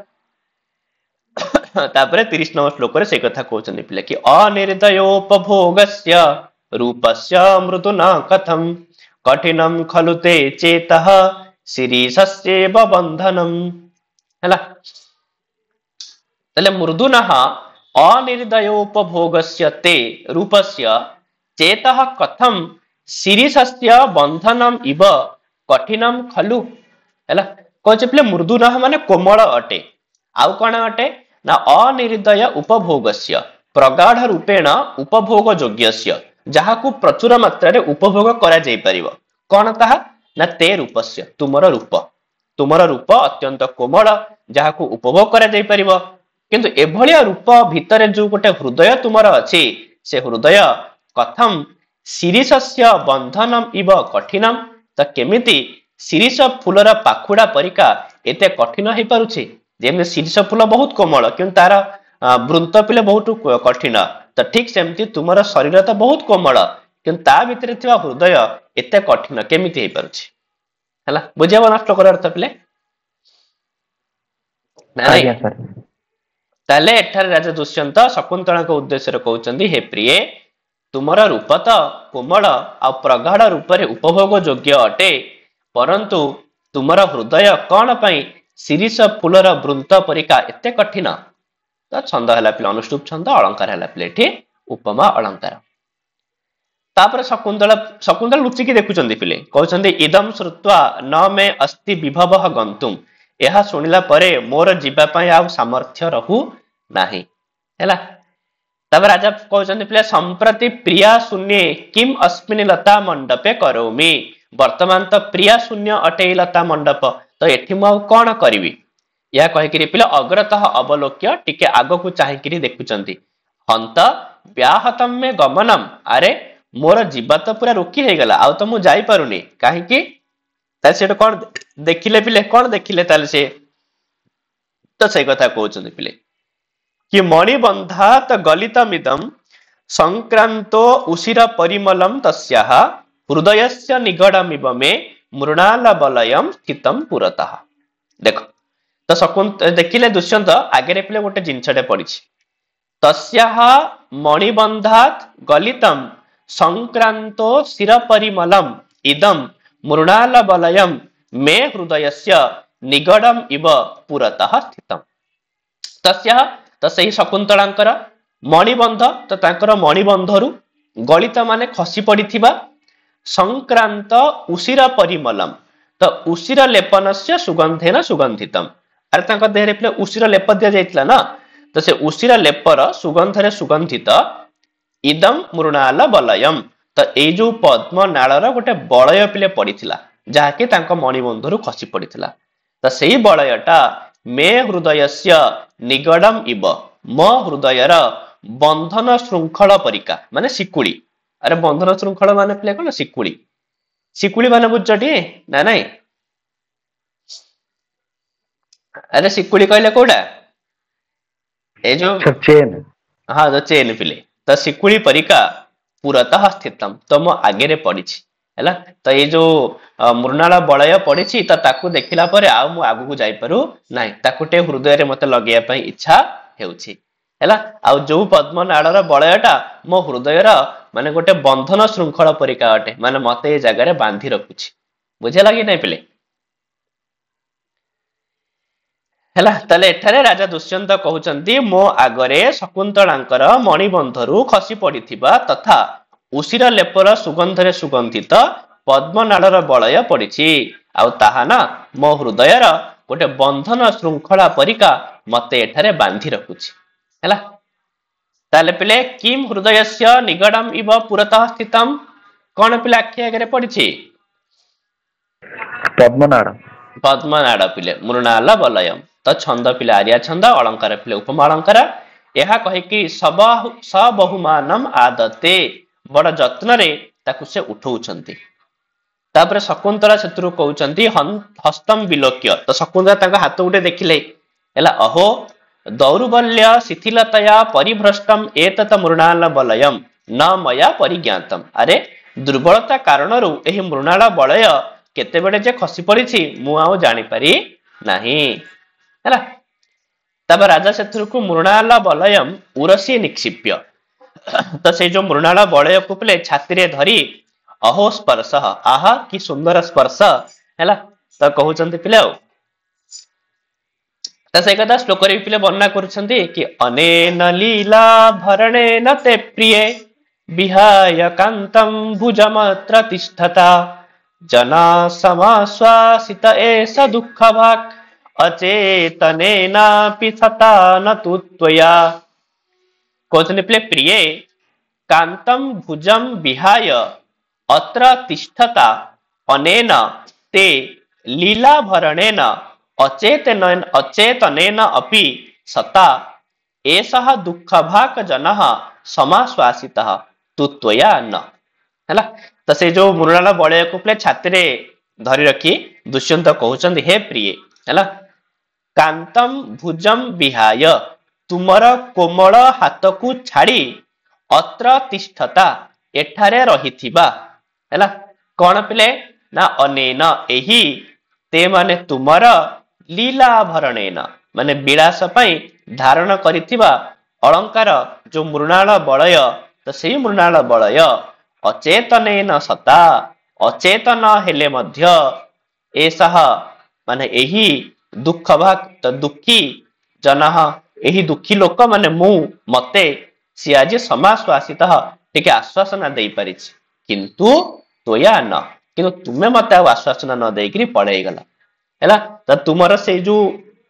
तापरे 30 नंबर श्लोक रे से कथा कहउचंदी पिले कि अनिर्दयोपभोगस्य रूपस्य मृदुना कथम कठिनम खलु ते चेतः शिरीषस्येव बंधनम हला तले मृदुनः अनिर्दयोपभोगस्य ते रूपस्य चेतः कथम शिरीषस्य बंधनम इव कठिनम खलु हला कहचे पिले मृदुनः माने कोमल अटे आउ कोन अटे ना अनिर्दय उपभोगस्य प्रगाढ़ रूपेण उपभोग योग्यस्य जहाकू प्रचुर मात्रा रे उपभोग करा जाई परिबो कोन ताहा ना ते रूपस्य तुमर रूप अत्यंत कोमल जहाकू उपभोग करा जाई परिबो किंतु एभलिया रूप भितरे जो गोटे हृदय तुमर अछि से हृदय कथम शिरीषस्य बंधनम इव कठिनम त केमिति शिरीष फूलर पाखुडा परिका एते कठिन होई पारुछि जेमे शिरीष फूल बहुत कोमल किंतु तार वृंत पिले बहुत कठिन तो ठीक सेमती तुमर शरीर तो बहुत कोमल किंतु ता भितरे थिबा हृदय एते कठिन केमिति होई पारुछि हला बुझियबो नष्ट कर अर्थ पिले आज्ञा सर ताले एठारे राजा दुष्यंत शकुंतला को उद्देश्य कहउचंदी हे प्रिय तुमर रूप तो कोमल आ प्रगाढ़ रूप रे उपभोग योग्य अटे परंतु तुमर हृदय कौन पई शिरीष फूलर वृंत परिका एते कठिन तो छंद हला पिले अनुष्टुप छंद अलंकार हला पिले एठी उपमा अलंकार तापर शकुंतला लुचिकी देखुचंदी पिले कहउचंदी इदम श्रुत्वा न मे अस्ति विभवः गंतुम यह सुनिला परे मोर जीवा पई आ सामर्थ्य रहू नाही हैला तब राजा कहउचंदी पिले संप्रति प्रिया शून्ये किम अस्मिन लता मंडपे करोमि वर्तमान तो प्रिया शून्य अटे लता मंडप तो एठी मु कोन करिवि या कहिकरी पिले अग्रतः अवलोक्य टिके आगो को चाहिकरी देखुचंती हंत व्याहतम में गमनम अरे मोर जीवा तो पूरा रोकी हे गला आ तो मु जाई पारुनी काहे कि ताले से कोन देखिले पिले कोन देखिले ताले से तो से कथा कहउचंती पिले कि मणिबंधात गलितमिदं संक्रांतो उशिर परिमलम तस्याः हृदयस्य निगडमिव मे मृणाल बलयम स्थितम पुरतः देखो तो शकुंत देखिले दुष्यंत आगे पिले गोटे जिनसटे पड़ी तस्याः मणिबंधात गलितम संक्रांतो शिर परिमलम इदम मृणाल बलयम मे हृदयस्य निगडम इव पुरतः स्थितम तस्याः तो सही शकुंतलांकर मणिबंध तो तांकर मणिबंधरु गलित माने खसी पड़िथिबा संक्रांत उशिर परिमलम तो उशिर लेपनस्य सुगंधेन सुगंधितम अरे तांका देहरे पिले उशिर लेप दिया जाइतला ना तो से उशिर लेपर सुगंधरे सुगंधित इदम मृणाल बलयम तो एई जो पद्म नाଳର गोटे बलय पिले पड़िथिला जाके तांका मणिबंधरु खसी पड़िथिला तो सेही बलयटा मे हृदयस्य निगडम इव मो हृदयर बंधन श्रृंखल परिका माने सिकुड़ी अरे बंधन श्रृंखल माने पिले कोन सिकुड़ी सिकुड़ी माने बुझटी ना नहीं अरे सिकुड़ी कहले कोडा ए जो चेन हाँ जो चेन पिले तो सिकुड़ी परिका पुरतः स्थितम तो मो आगे पड़ी है तो ये जो मृणाल बलय पड़ी तो ताकू देखला परे आ मु आगु जाई पारू नाही ताकू टे हृदय रे मते लगेया पई इच्छा हेउछि हैला आ जो पद्म नाळर बलयटा मो हृदयर माने गोटे बंधन श्रृंखल परिका अटे माने मते ए जगह रे बांधी रखुछि बुझे लागि नै पिले हैला तले एठारे राजा दुष्यंत कहउचंती मो आगरे शकुंतलांकर मणिबंधरु खसी पड़िथिबा तथा उशिर लेपर सुगंधरे सुगंधित पद्मनाळर बलय पड़िछि आ ताहा ना मो हृदयर गोटे बंधन श्रृंखला परिका मते एठारे बांधी रखुछि हैला ताले पिले किम हृदयस्य निगडम इव पुरतः स्थितम कोन पिले आखि आगरे पड़िछि पद्मनाड़ पिले मृणाल बलयम तो छंद पिले आर्या छंद अलंकार पिले उपमा अलंकार यह कहिकी स बहुमानम आदते बड़ जत्न रे ताकु से उठौछंती तापरे शकुंतला सेतुरु कहउचंती हस्तम विलोक्य तो शकुंतला ताका हाथ उठे देखिले एला अहो दौर्बल्य शिथिलतया परिभ्रष्टम एतत मृणाल बलयम न मया परिज्ञातम अरे दुर्बलता कारणरु एही मृणाल बलय केते बेडे जे खसी पड़िछि मु आउ जानि पारि नाही हैला तब राजा सेतुरु मृणाल बलयम उरसी निक्षिप्य तो से जो मृणाल बलय को पिले छाती रे धरी अहो स्पर्श आहा कि सुंदर स्पर्श हैला तो कहउचंती पिले तो से कथा श्लोक रे पिले वर्णना करूछंती कि अनेन लीला भरणेन ते प्रिय विहाय कांतम भुजमत्र तिष्ठता जना समाश्वासित एष दुःख भाक् अचेतनेनापि सता न तु त्वया कहते पिले प्रिय कांतम भुजम विहाय अत्र तिष्ठता अनेन ते लीला भरणेन अचेतनेन अपि सता एषः दुःख भाक् जनः समाश्वासितः तु त्वया न हैला तो से जो मृणाल बलय को पिले छाती रे धरी रखी दुष्यंत कहउचंती हे प्रिय हैला कांतम भुजम विहाय तुमर कोमल हाथ को छाड़ी अत्र तिष्ठता एठारे रहिथिबा हैला कोन पिले ना अनेन एही ते माने तुमर लीला भरणेन माने विलास पई धारण करिथिबा अलंकार जो मृणाल बलय तो सेही मृणाल बलय अचेतनेन सता अचेतन हेले मध्य एषः माने एही दुःख भाक् तो दुखी जनः एही दुखी लोक माने मु मते सी आज समाश्वासित टिके आश्वासना दे परिछि किंतु तोया न किंतु तुमे मते आश्वासना न देकरी पळेई गला हैला त तुमर से जो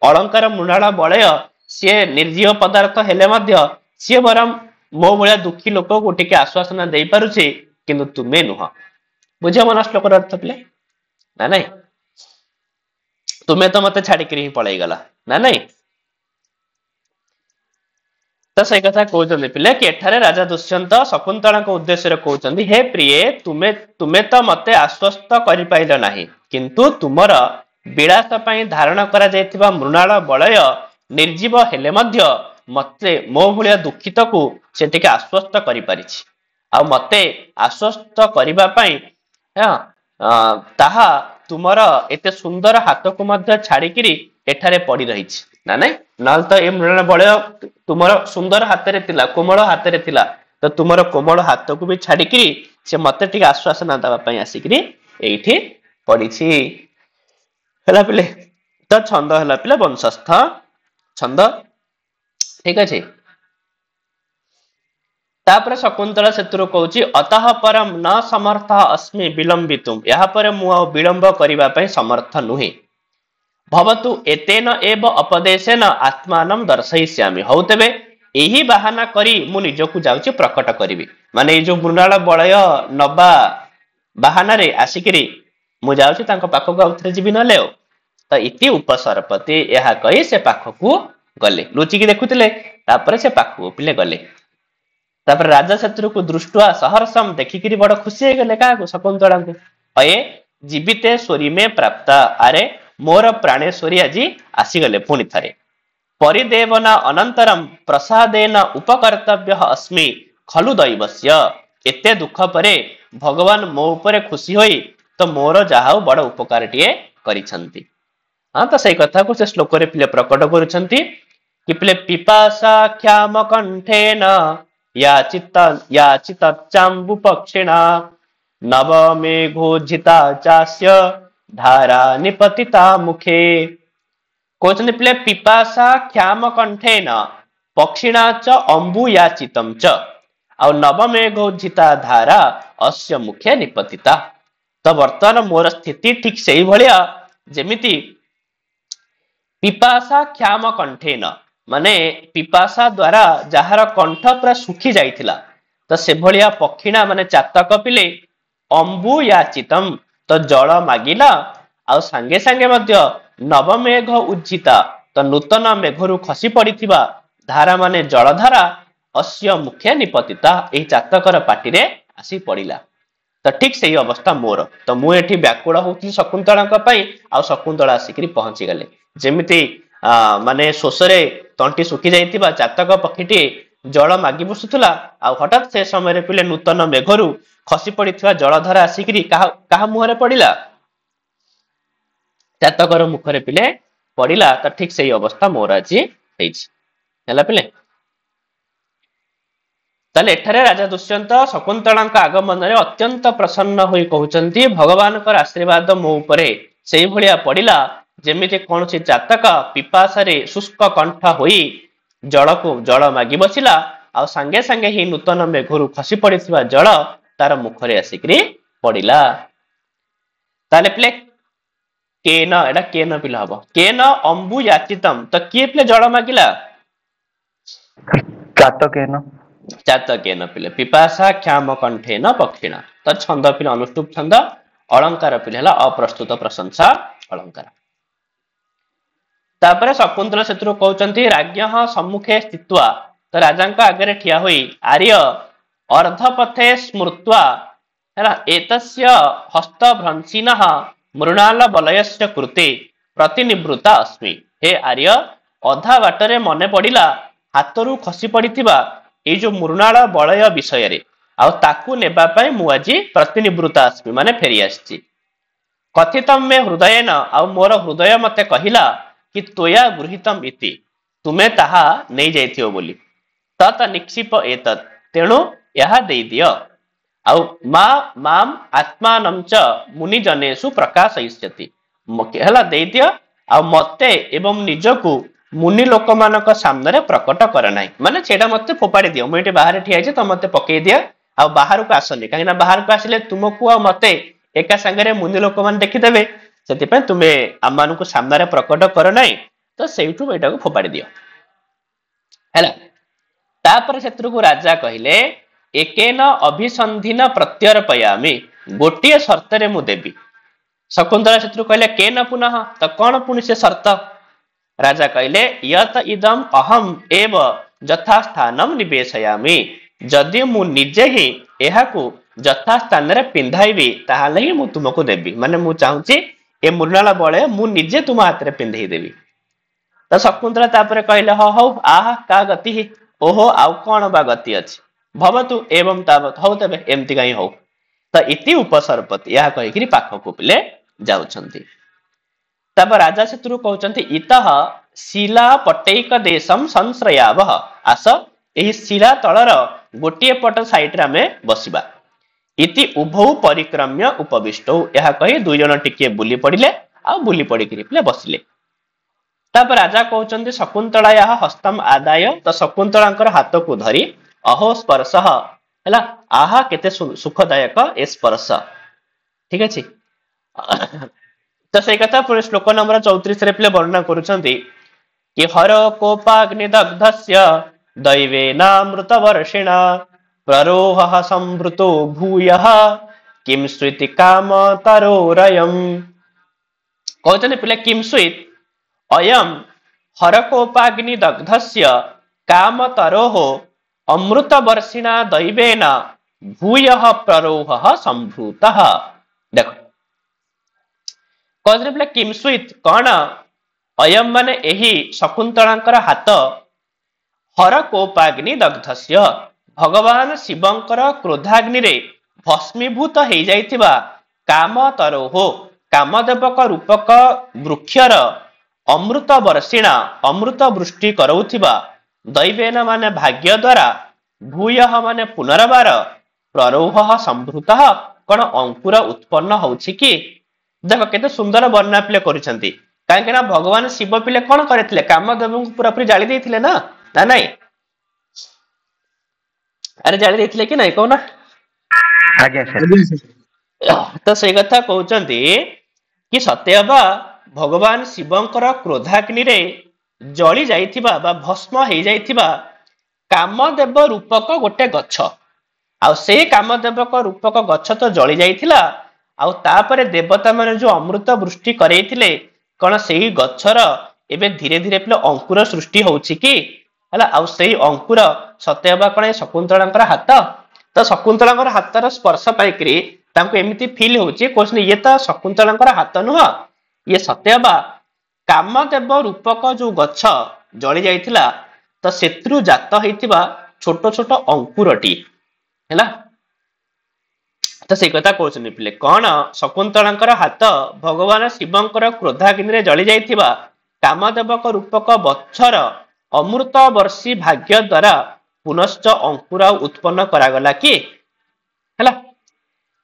अलंकार मृणाल बलय सी निर्जीव पदार्थ हेले मध्य सी बरम मो भलिया दुखी लोक को टिके आश्वासना दे पारुछि किंतु तुमे नुह बुझे मन श्लोकर अर्थ पिले ना नहीं तुमे तो मते छाड़ी करी पळेई गला ना नहीं तो से कथा कहउचंदी पिले कि एठारे राजा दुष्यंत शकुंतला को उद्देश्य रे कहउचंदी हे प्रिय तुमे तो मते आश्वस्त करि पाइल नाही किंतु तुमर विलास पई धारण करा जायतिबा मृणाल बलय निर्जीव हेले मध्य मते मो भलिया दुखित को से टिके आश्वस्त करि परिछि आ मते आश्वस्त करिबा पई ताहा तुमर एते सुंदर हाथ को मध्य छाड़िकी एठारे पड़ी रही ना नहीं नाल तो ए मृणाल बलय तुमर सुंदर हाथ रे तिला कोमल हाथ रे तिला तो तुमर कोमल हाथ को भी छाड़िकी से मते टिके आश्वासन दबा पई आसिकरी एठी पड़ीछि हला पिले तो छंद हला पिले वंशस्थ छंद ठीक अछि तापर शकुंतला सेतुर कहूची अतः परम न समर्थ अस्मि विलंबितुम यहाँ पर मु विलंब करबा पई समर्थ नुहे भवतु एतेन एव अपदेशेन आत्मानं दर्शयिष्यामि हौ तेबे एही बाहाना करी मु निजकु जाउची प्रकट करिवि माने ए जो मृणाल बलय नबा बाहाना रे आसिकरी मु जाउची तांको पाखको आउथरे जिबि नले त इति उपसरपति यह कही से पाखकू गले लुचिकी देखुतिले तापर से पाखकू पिले गले तापर राजा शत्रु को दृष्टवा सहर्षम देखिकरी बड़ खुशी हे गले काको शकुंतला को अये जीविते स्वरी में प्राप्त अरे मोर प्राणेश्वरी आजी आसी गले पुणी थरे परिदेवना अनंतरम प्रसादेन उपकर्तव्य अस्मि खलु दैवस्य एते दुख परे भगवान मो ऊपर खुशी होई तो मोर जाहाउ बड़ उपकारटिए करिसंती हाँ तो सही कथा को से श्लोक रे पिले प्रकट करुछंती कि पिले पिपासा ख्याम कंठेन याचित चाम्बु पक्षिणा नवमेघोज्झिता चास्य धारा निपतिता मुखे कोचने पिले पिपासा ख्याम कंठेन पक्षिणा च अंबु याचितम च और नवमेघोज्झिता धारा अस्य मुखे निपतिता तो वर्तमान मोर स्थिति ठीक सही भलिया जेमिति पिपासा ख्याम कंठेन माने पिपासा द्वारा जहार कंठ पूरा सुखी जाइथिला तो से भलिया पक्षिणा माने चातक पिले अंबु याचितम तो जल मागिला आ संगे संगे मध्य नवमेघ उज्जिता तो नूतन मेघरु खसी पड़िथिबा धारा माने जलधारा अस्य मुखे निपतिता एही चातकर पाटी रे आसी पड़िला तो ठीक सही अवस्था मोर तो मु एठी व्याकुल होती शकुंतला पई आ शकुंतला आसिकरी पहुंची गले जेमिति माने शोषरे तंटी सुखी जाइथिबा चातक पक्षीटी जल मागी बसुथला आ हठात से समय पिले नूतन मेघरु खसी पड़िथिबा जलधारा आसिकरी काहा मुहरे पड़िला चातकर मुखरे पिले पड़िला तो ठीक सही अवस्था मोर आज हेछि हैला पिले ताले एठारे राजा दुष्यंत शकुंतला आगमन रे अत्यंत प्रसन्न होई कहउचंती भगवान कर आशीर्वाद मो उपरे सेही भलिया पड़िला जेमिति कोनसी चातक पिपासारे शुष्क कंठ होई जल को जल मागी बसिला आ संगे संगे ही नूतन मेघरु खसी पड़िथिबा जल तार मुखरे आसिकरी पड़िला ताले प्ले केन एडा केन पिला हबो केन अंबु याचितम तो किए प्ले जल मागिला चातकेन पिले पिपासा ख्याम कंठेन पक्षिणा तो छंद पिले अनुष्टुप छंद अलंकार पिले हला अप्रस्तुत प्रशंसा अलंकार तापर शकुंतला सेतुर कहउचंती राज्ञः सम्मुखे स्थित्वा तो राजांका आगे ठिया होई आर्य अर्धपथे स्मृत्वा हैला एतस्य हस्तभ्रंशिनः मृणाल बलयस्य कृते प्रतिनिवृत्ता अस्मि हे आर्य अधा बाटरे मने पड़िला हातरू खसी पड़िथिबा ए जो मृणाल बलय विषय रे आ ताकू नेबा पई मु आजी प्रतिनिवृत्ता अस्मि माने फेरी आछि कथितम मे हृदयेन आ मोर हृदय मते कहिला कि तोया गृहीतम इति तुमे ताहा नै जाइथियो बोली तत निक्षिप एतत् तेणु यहा देई दियो आ माम आत्मानं च मुनि जनेषु प्रकाशयिष्यति हला देई दियो आ मते एवं निजकु मुनि लोक मानक सामने प्रकट कर नाही माने छेडा मते फोपाड़ी दियो मु एठी बाहर ठिया छि त मते पकेई दियो आ बाहर को आसनी काहिना बाहर को आसिले तुमको आ मते एका संगे मुनि लोक मान देखि देबे सेति पे तुमे आमान को सामने प्रकट कर नाही तो सेइठु एटा को फोपाड़ी दियो हैला तापर शत्रु को राजा कहिले एकेन अभिसंधिन प्रत्यर्पयामि गोटिए शर्त रे मु देबी शकुंतला शत्रु कहले केन पुनः तो कौन पुनि से शर्त राजा कहले यत इदम अहम एव यथा स्थानम निवेशयामि जदि मु निजे ही एहाकू यथा स्थान रे पिंधाइबी ताहाले ही मु तुमको देबी माने मु चाहूची ए मृणाल बळे मु निजे तुम हाथ रे पिंधेई देबी तो शकुंतला तापर कहले हो आहा का गति ही ओहो आउ कौन बा गति अछि भवतु एवं तावत हो तबे एमति काई हो त इति उपसर्पति यह कहि कि पाखको पिले जाउछंती तब राजा शत्रु कहउचंती इतः शिला पटैक देशम संश्रयावह आस एही शिला तळर गोटिए पट साइड रे हमें बसिबा इति उभौ परिक्रम्य उपविष्टौ यह कहि दुई जन टिके बुली पड़िले आ बुली पड़ी कि पिले बसिले तब राजा कहउचंती शकुंतला यह हस्तम आदाय तो शकुंतलांकर हाथ को धरी अहो स्पर्श है आहा केते सुखदायक ए स्पर्श ठीक अच्छे। तो से कथा पुणी श्लोक नंबर 34 रे वर्णना करुछंती कि हर कोपाग्निदग्धस्य दैवेनामृत वर्षिणा प्ररोह संवृतो भूयः किम स्वीति काम तरोरयम् कहते पिले किम स्वीत अयम हरकोपाग्निदग्धस्य काम तरोह अमृत वर्षिणा दैवेन भूयः प्ररोह संभूतः। देखो कहते पिले किम स्वीत कौन अयम माने एही शकुंतलांकर हाथ हरकोपाग्नि दग्धस्य भगवान शिवंकर क्रोधाग्नि रे भस्मीभूत हो जाइथिबा काम तरोह कामदेवक रूपक वृक्षर अमृत वर्षिणा अमृत वृष्टि करौथिबा दैवेन माने भाग्य द्वारा भूयः माने पुनर्बार प्ररोह संभृत कौन अंकुर उत्पन्न होछि कि देख केते सुंदर वर्णना पिले करिसंती कहीं ना भगवान शिव पिले कौन करथिले कामदेव को पूरा पूरी जाली देथिले ना ना नहीं अरे जाली देथिले कि नहीं कहना आज्ञा सर तो से कथा कहउचंती कि सत्यबा भगवान शिवंकर क्रोधाग्नि रे जली जाइथिबा बा भस्म हो जाइथिबा कामदेव रूपक गोटे गछ आ से कामदेवक रूपक गछ तो जली जाइथिला आउ तापरे देवता माने जो अमृत वृष्टि करैथिले कौन से गछर एबे धीरे धीरे पिले अंकुर सृष्टि होछि कि हला आउ से अंकुर सत्यबा कौन शकुंतलांकर हाथ तो शकुंतलांकर हाथर स्पर्श पाइकरी तांको एमिति फील होछि कोन ये तो शकुंतलांकर हाथ नुह ये सत्यबा कामदेव रूपक जो गछ जली जाइथिला तो सेत्रु जात होइथिबा छोट छोट अंकुरटी हैला तो से कथा कहउछन पिले कौन शकुंतलांकर हाथ भगवान शिवंकर क्रोधाग्नि रे जली जाइथिबा कामदेवक रूपक बच्छर अमृत वर्षी भाग्य द्वारा पुनश्च अंकुर उत्पन्न करागला कि हैला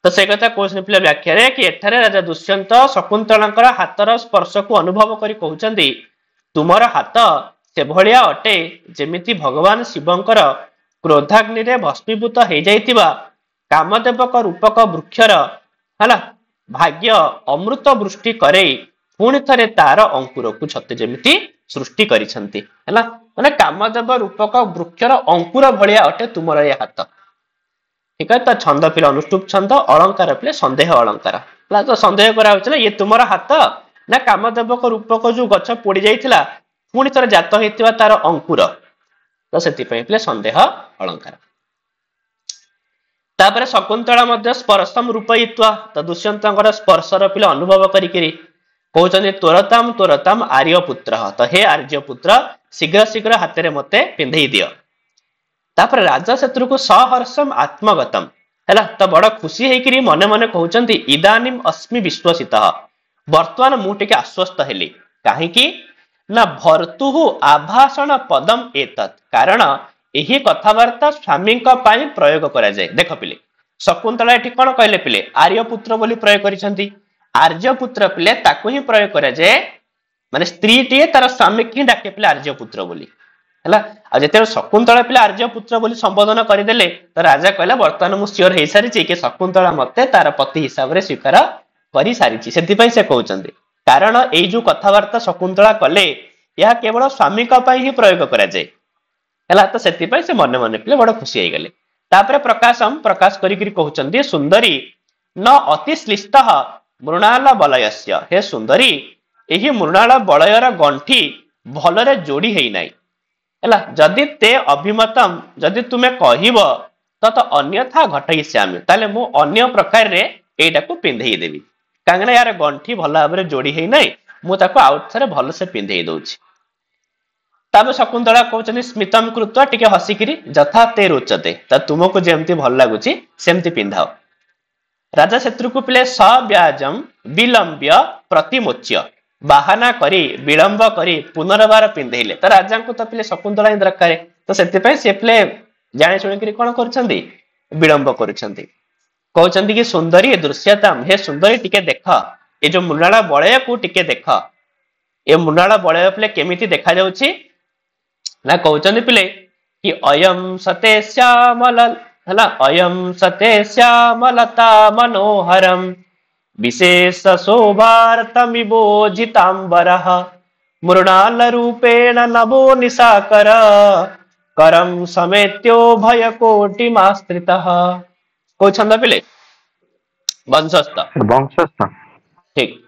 तो से कथा कहउछन पिले व्याख्या रे कि एठारे राजा दुष्यंत शकुंतलांकर हाथर स्पर्श को अनुभव करी कहउछंती तुमर हाथ से भलिया अटे जेमिति भगवान शिवंकर क्रोधाग्नि रे भस्मीभूत हो जाइथिबा कामदेवक रूपक वृक्षर हला भाग्य अमृत वृष्टि करे पुणी थरे तार अंकुर को छते जेमिति सृष्टि करिसंती हला माने कामदेव रूपक वृक्षर अंकुर भलिया अटे तुमर ये हाथ ठीक है। तो छंद पिले अनुष्टुप छंद अलंकार पिले संदेह अलंकार तो संदेह करा ये तुमर हाथ ना कामदेवक रूपक जो गछ पोड़ी जाइथिला पुणी थरे जात होइतिबा तार अंकुर तो सेति पई पिले संदेह अलंकार। तापर शकुंतला मध्य स्पर्शम रूपयित्वा तो दुष्यंतर स्पर्शर पिले अनुभव करी कहते तोरताम आर्यपुत्र तो हे आर्यपुत्र शीघ्र शीघ्र हाथ में मते पिंधे दियो। तापर राजा शत्रु को सहर्षम आत्मगतम है तो बड़ खुशी होकर मने मने कहते इदानीम अस्मि विश्वसितः वर्तमान मुझे आश्वस्त हेली कहीं ना भर्तु आभाषण पदम एतत् कारण यही कथबार्ता स्वामी प्रयोग करा जाए। देख पिले शकुंतला एठी कौन कहले पिले आर्यपुत्र बोली प्रयोग करिसंती आर्यपुत्र पिले ताकू ही प्रयोग करा जाए माने स्त्री टीए तार स्वामी की डाके पिले आर्यपुत्र बोली हैला आ जेते शकुंतला पिले आर्यपुत्र बोली संबोधन करदेले तो राजा कहला वर्तमान मु सियोर हे सारी कि शकुंतला मते तार पति हिसाब रे स्वीकार करि सारिछि सेति पई से कहउचंदी कारण एई जो कथबार्ता शकुंतला कले या केवल स्वामी का पई ही प्रयोग करा जाए हैला तो सेति पई से मने मने पिले बड़ खुशी हे गेले। तापर प्रकाश करी कहउचंदी सुंदरी न अति श्लिष्टः मृणाल बलयस्य हे सुंदरी एही मृणाल बलयर गंठी भलरे जोड़ी हेई नाही हैला जदि ते अभिमतम जदि तुमे कहिबो तो अन्यथा घटयिष्यामि ताले मु अन्य प्रकार रे एटा को पिंधेई देबी कांगना यार गंठी भल भाबरे जोड़ी हेई नाही मु ताको आउट थरे भल से पिंधेई दउछि। ताबे शकुंतला कहउचनी स्मितम कृत्वा टिके हसिकिरी जथा ते रोचते त तुमको जेमति भल लागुछि सेमति पिंधाओ। राजा शत्रु को पिले सव्याजम विलंब्य प्रतिमोच्य बाहाना करी विलंब करी पुनर्बार पिंधेले तो राजा को तो पिले शकुंतला ही दरकार तो से से पिले जाने शुणी कौन कर विलंब कर कहते कि सुंदरी दृश्यताम हे सुंदरी टिके देख ये जो मृणाल बलय को टिके देख ये मृणाल बलय पिले केमिति देखा जाउछि ना कहते पिले कि अयम सते श्यामल हला अयम सते श्यामलता मनोहरम विशेष शोभार्तमिवोजितांबरः मृणाल रूपेण नभो निशाकर करम समेत्यो भय कोटिमाश्रितः। कोई छंद पिले वंशस्थ वंशस्थ ठीक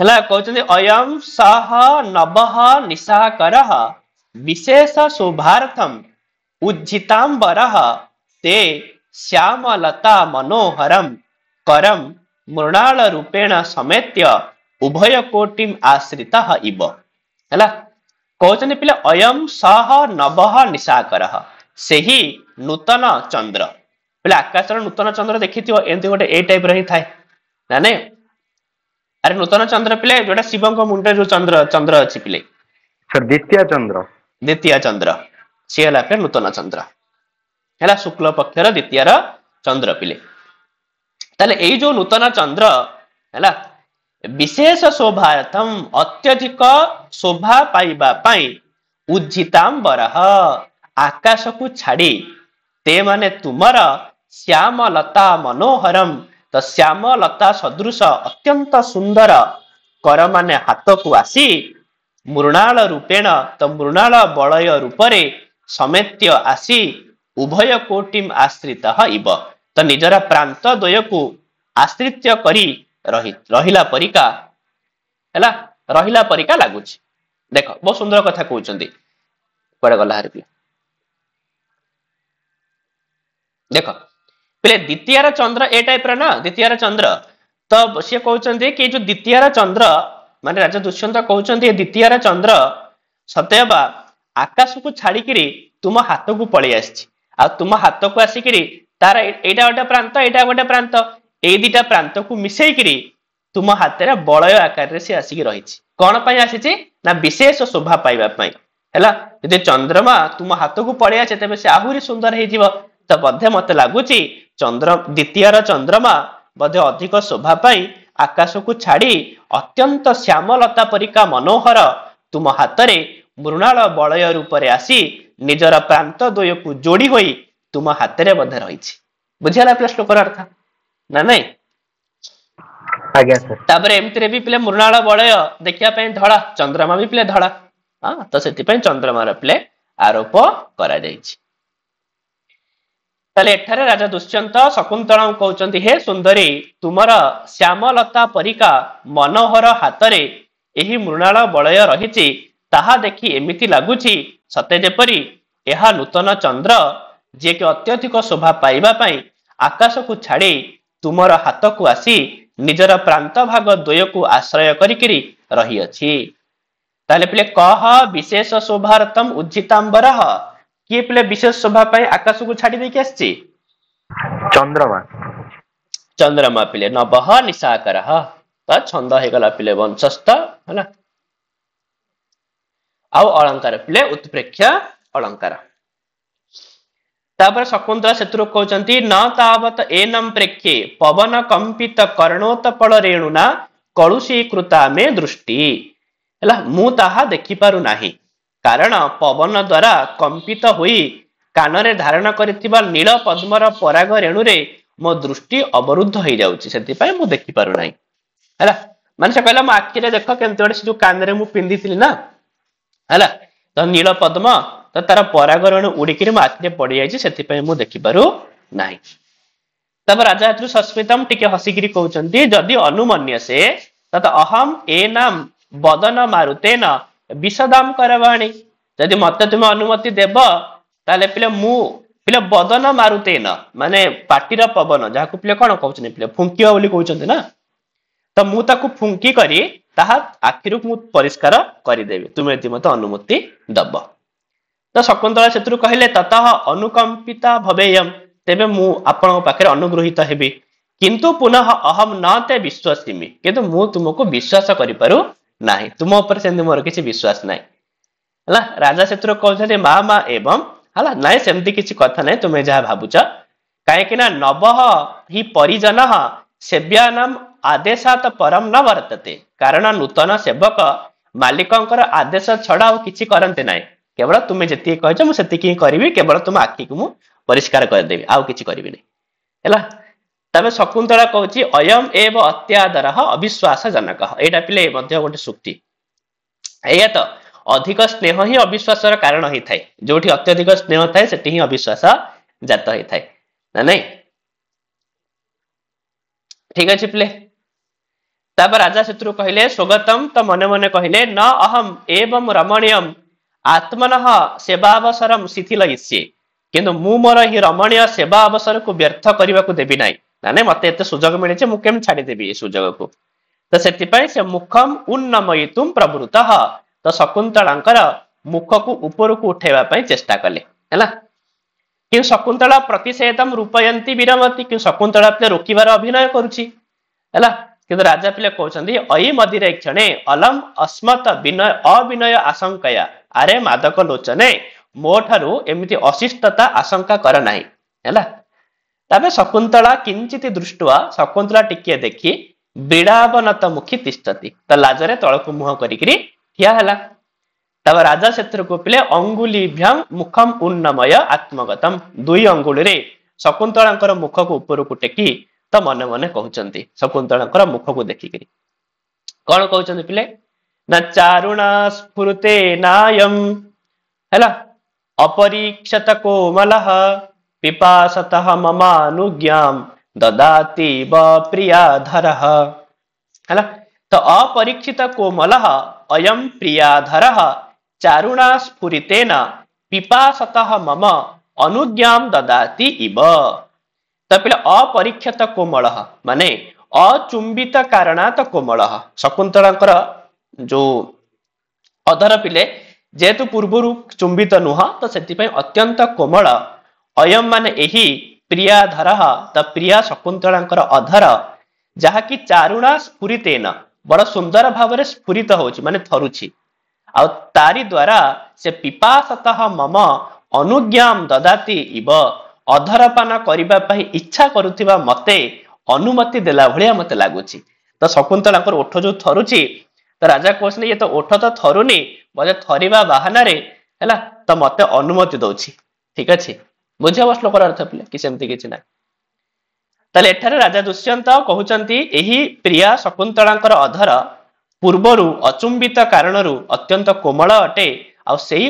हला कहते अयम सह नभः निशाकरः विशेष शोभार्थम उज्जितांबरः ते श्यामलता मनोहरम करम मृणाल रूपेण समेत्य उभय कोटिम आश्रितः इव हला कहते पिले अयम सह नभः निशाकरः सेही नूतन चंद्र पिले आकाश नूतन चंद्र देखि एमती गोटे ए टाइप रही थाए ना नहीं अरे नूतन चंद्र पिले जोटा शिव मुंडे जो चंद्र चंद्र अच्छी पिले द्वितीय चंद्र सी है नूतन चंद्र है शुक्ल पक्षर द्वितीय चंद्र पिले ताले यही जो नूतन चंद्र है विशेष शोभार्थम अत्यधिक शोभा पाइबा पाई उज्जितांबरः आकाश को छाड़ी ते माने तुमर श्यामलता मनोहरम तो श्यामलता सदृश अत्यंत सुंदर कर माने हाथ को आसी मृणाल रूपेण तो मृणाल बलय रूपरे समेत्य आसी उभय कोटिम आश्रित इव तो निजर प्रांत द्वय को आश्रित्य करी रहिला परिका लागुच देख बहुत सुंदर कथा कहउचंदी पड़े गला हरि देख पहले द्वितीय चंद्र ए टाइप ना द्वितीय चंद्र तो सी कहते कि जो द्वितीय चंद्र माने राजा दुष्यंत कहते द्वितीय चंद्र सतयबा आकाश को छाड़ी तुम हाथ को पलि आसी तुम हाथ को आसिक तार एटा गोटे प्रांत एटा गोटे प्रांत ए दिटा प्रांत को मिसेकरी तुम हाथ में बलय आकार से आसिक रही कौन पाई आसी ना विशेष शोभा पाइबा पाई हैला यदि चंद्रमा तुम हाथ को पलि आसे तेबे से आहुरी सुंदर हो तो बधे मत लगुच चंद्र द्वितीय चंद्रमा बधे अधिक शोभा पाई आकाश को छाड़ी अत्यंत श्यामलता परिका मनोहर तुम हाथ में मृणाल बलय रूप से आसी निजर प्रांत द्वय को जोड़ी होई तुम हाथ में बधे रही बुझीला पे श्लोकर अर्थ ना नहीं एमती भी पिले मृणाल बलय देखा धड़ा चंद्रमा भी पिले धड़ा हाँ तो से चंद्रमार पिले आरोप करा जायछि ताले एठारे राजा दुष्यंत शकुंतला कहउचंती हे सुंदरी तुमर श्यामलता परिका मनोहर हातरे एही मृणाल बलय रहिछि ताहा देखि एमिति लागुछि सते जेपरि एहा नूतन चंद्र जे कि अत्यधिक शोभा पाइबा पाई आकाश को छाड़ी तुमर हाथ को आसी निजर प्रांत भाग द्वय को आश्रय करिकिरी रही अछि ताले पिले कह विशेष शोभार्थम उज्जितांबरः किए पिले विशेष शोभा पाई आकाश को छाड़ी देके आछि चंद्रमा पिले नभः निशाकरः तो छंद हे गला पिले वंशस्थ हैला आउ अलंकार पिले उत्प्रेक्ष अलंकार तापर शकुंतला शत्रु कहउचंती न तावत एनम प्रेक्षे पवन कंपित कर्णोत्पल रेणुना कलुषी कृता में दृष्टि हैला मु ताहा देखि पारु नाही कारण पवन द्वारा कंपित होई कानरे धारण करितिबा नील पद्मर पराग रेणुरे मो दृष्टि अवरुद्ध हो जाउची सेति पय मु देखि पारु नाही हैला माने से कहला म आखिरे देख केमते ओडे जो कानरे मु पिंदितिली ना हैला तो नील पद्म तो तार पराग रेणु उड़िकिरी मो आखिरे पड़ी जाइछि सेति पय मु देखि पारु नाही तब राजा हेतु सस्मितम टिके हसिगिरी कहउचंती जदि अनुमन्य से तत अहम एनाम बदन मारुतेन विषदाम करवाणी जदि मत तुम अनुमति देव ताले पिले मु पिले बदन मारुतेन माने पाटीर पवन जहाको पिले कोन कहउछने पिले फुंकियो बोली कहउछन्ते ना तो मु ताकू फुंकी करी ताहा आखिरु मु परिष्कार करि देबे तुमे यदि मत अनुमति दब तो शकुंतला शत्रु कहले ततः अनुकंपिता भवेयम तेबे मु आपण पाखरे अनुग्रहित हेबी किंतु पुनः अहम न ते विश्वासिमि किंतु मु तुमको विश्वास करि पारु नाही तुम ऊपर से मोर किसी विश्वास नाही हला राजा शत्रु कहउछते मा मा एवं हला नाही सेमती किछि कथा नाही तुमे जहा भाबुच काहे कि ना नवह हि परिजनः सेव्यानाम आदेशात परम न वर्तते कारण नूतन सेवक मालिकंकर आदेश छडा किछि करन्ते नाही केवल तुम्हें जी कह मुझे करी केवल तुम आखि को परिष्कार करदेवी आउ कि करी है। तबे शकुंतला कहूँ अयम एव अत्यादर अविश्वास जनक एटा पिले गोटे सुक्ति या तो अधिक स्नेह ही अविश्वास कारण होता है जो अत्यधिक स्नेह थाए से ही अविश्वास जात होता है ना नहीं ठीक अच्छे पिले। तापर राजा शत्रु कहले स्वगतम तो मने मने कहले न अहम एवं रमणीयम आत्मन सेवावसरम शिथिलयिष्ये किंतु मु मोर ही रमणीय सेवा अवसर को व्यर्थ करने को देवी ना ना मत एत सुजोग मिले मुझे छाड़देवी ये सुजोग को तो से मुखम उन्नमयितुम प्रवृत्त तो शकुंतलांकर मुख को ऊपर को उठेवा चेष्टा कले है कि शकुंतला प्रतिषेधम रूपयंती विरमती कि शकुंतला पे रोकबार अभिनय करुच्ची है कि राजा पिले कहते अयि मदिरे क्षणे अलम अस्मत विनय अविनय आशंकया अरे मादक लोचने मो ठारू एमती अशिष्टता आशंका कर ना है। शकुंतला किंचित दृष्टवा शकुंतला टिके देखी बिड़ावनत मुखी तिष्ठती तो लाजरे तलक मुह करी ठिया है। तब राजा शत्रु को पिले अंगुलीभ्याम मुखम उन्नमय आत्मगतम दुई अंगुली शकुंतला मुख को ऊपर को टेकी तो मने मने कहते शकुंतला मुख को देखिक कौन कहते पिले ना चारुणा स्फुरते नायम है अपरीक्षत कोमल पिपासत ममानुज्ञाम ददाति व प्रियाधर है तो अपरीक्षित कोमल अयम प्रियाधर चारुणा स्फुरितेन पिपासत मम अनुज्ञाम ददाति इव तो पिले अपरीक्षित कोमल माने अचुंबित कारणात कोमल शकुंतलांकर जो अधर पिले जेहेतु पूर्वर चुंबित नुह तो से अत्यंत कोमल अयम माने एही प्रियाधर तो प्रिया शकुंतलांकर अधर जहाँकि चारुणा स्फुरितेन बड़ सुंदर भाव में स्फुरित होची माने थरुची आ तारी द्वारा से पिपासत मम अनुज्ञाम ददाति इव अधरपान करने इच्छा करुवा मते अनुमति देला भलिया मते लगुच तो शकुंतलांकर ओठ जो थरुची तो राजा कहते ये तो ओठ तो थरुनी बोले थरिबा बाहाना रे है तो मते अनुमति दौची ठीक अच्छे बुझे श्लोक अर्थ पिले कि सेमती किसी ना ताले एठारे राजा दुष्यंत कहउचंती एही प्रिया शकुंतलांकर अधर पूर्वरु अचुंबित कारणरु अत्यंत कोमल अटे आ सेही